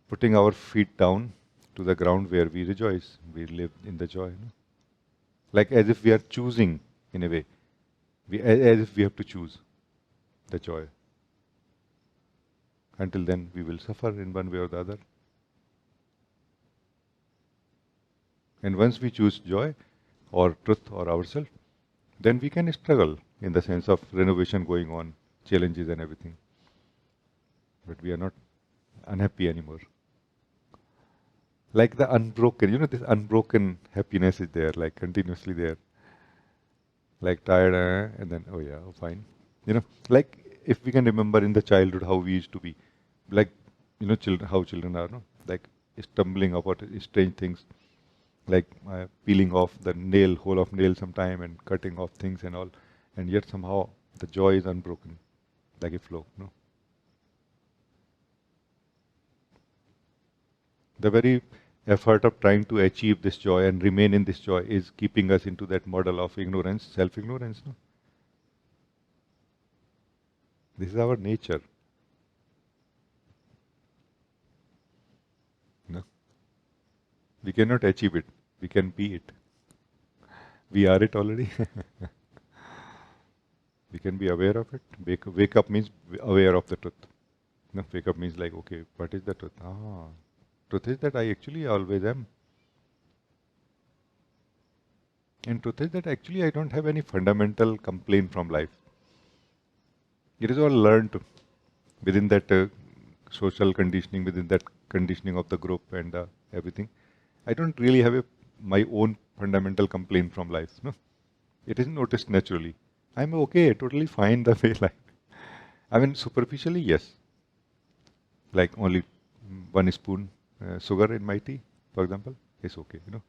putting our feet down to the ground where we rejoice, we live in the joy. No? Like as if we are choosing, in a way, as if we have to choose the joy. Until then, we will suffer in one way or the other. And once we choose joy, or truth, or ourself, then we can struggle in the sense of renovation going on, challenges and everything. But we are not unhappy anymore. Like the unbroken, this unbroken happiness is there, like continuously there. Like tired, and then, oh yeah, oh fine. Like if we can remember in the childhood how we used to be, like, how children are, no? Like stumbling about strange things, like peeling off the whole of nail sometime and cutting off things and all. And yet somehow the joy is unbroken, like a flow, no? The very effort of trying to achieve this joy and remain in this joy is keeping us into that model of ignorance, self-ignorance. No? This is our nature. No? We cannot achieve it. We can be it. We are it already. We can be aware of it. Wake up means aware of the truth. No, wake up means like, okay, what is the truth? Truth is that I actually always am. And truth is that actually I don't have any fundamental complaint from life. It is all learned within that social conditioning, within that conditioning of the group and everything. I don't really have my own fundamental complaint from life. No, it is noticed naturally. I'm okay, totally fine the way life. I mean, superficially, yes. Like only 1 spoon sugar in my tea, for example, is okay, you know.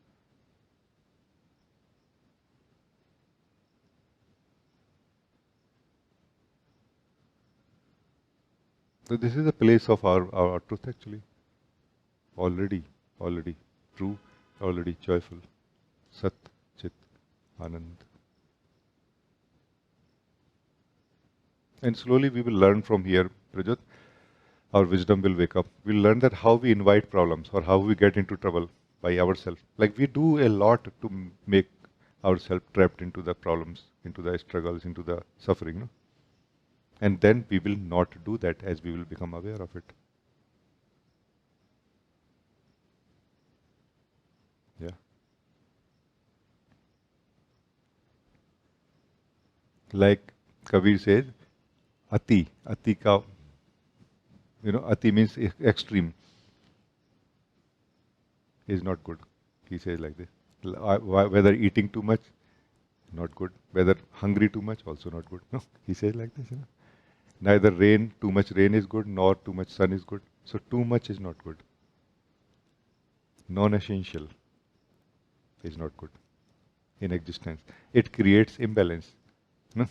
So this is the place of our truth actually. Already true, already joyful. Sat, Chit, Anand. And slowly we will learn from here, Prajot. Our wisdom will wake up. We'll learn that how we invite problems or how we get into trouble by ourselves. Like we do a lot to make ourselves trapped into the problems, into the struggles, into the suffering. No? And then we will not do that as we will become aware of it. Yeah. Like Kabir says, Ati ka, Ati means extreme, is not good. He says like this. Whether eating too much, not good. Whether hungry too much, also not good. No, he says like this. Neither too much rain is good, nor too much sun is good. So too much is not good. Non-essential is not good in existence. It creates imbalance. No?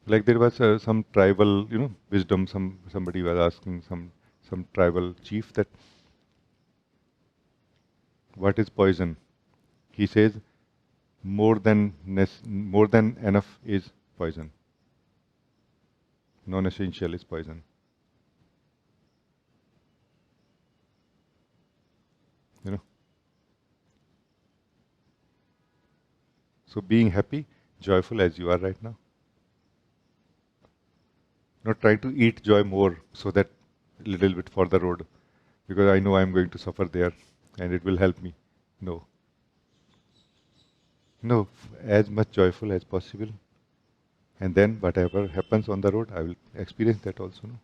Like there was some tribal, wisdom. Somebody was asking some tribal chief that what is poison? He says more than enough is poison. Non-essential is poison. So being happy, joyful as you are right now. Not trying to eat joy more so that little bit for the road, because I know I'm going to suffer there and it will help me. No. No, as much joyful as possible. And then whatever happens on the road, I will experience that also. No?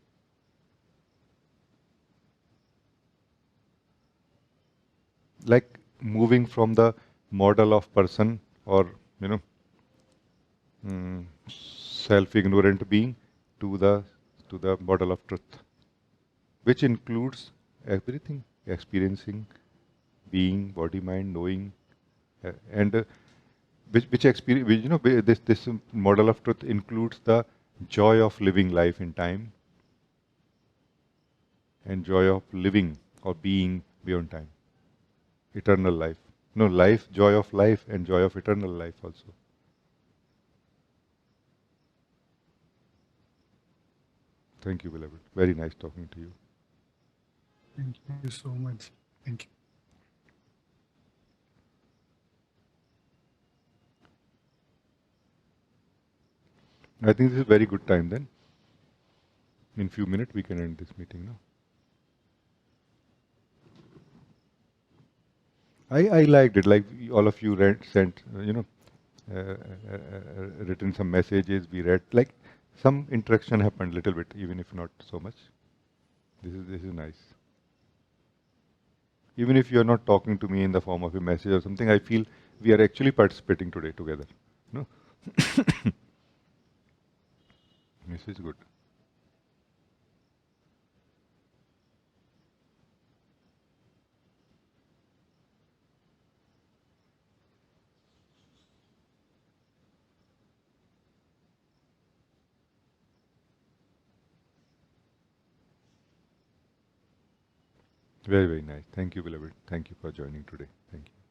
Like moving from the model of person or, self-ignorant being to the model of truth, which includes everything, experiencing, being, body, mind, knowing, and which experience, this model of truth includes the joy of living life in time and joy of living or being beyond time, eternal life. No, life, joy of life and joy of eternal life also. Thank you, beloved. Very nice talking to you. Thank you so much. Thank you. I think this is a very good time then. In few minutes we can end this meeting now. I liked it. Like all of you sent, written some messages. We read. Like some interaction happened, little bit, even if not so much. This is nice. Even if you are not talking to me in the form of a message or something, I feel we are actually participating today together. No. This is good. Very, very nice. Thank you, beloved. Thank you for joining today. Thank you.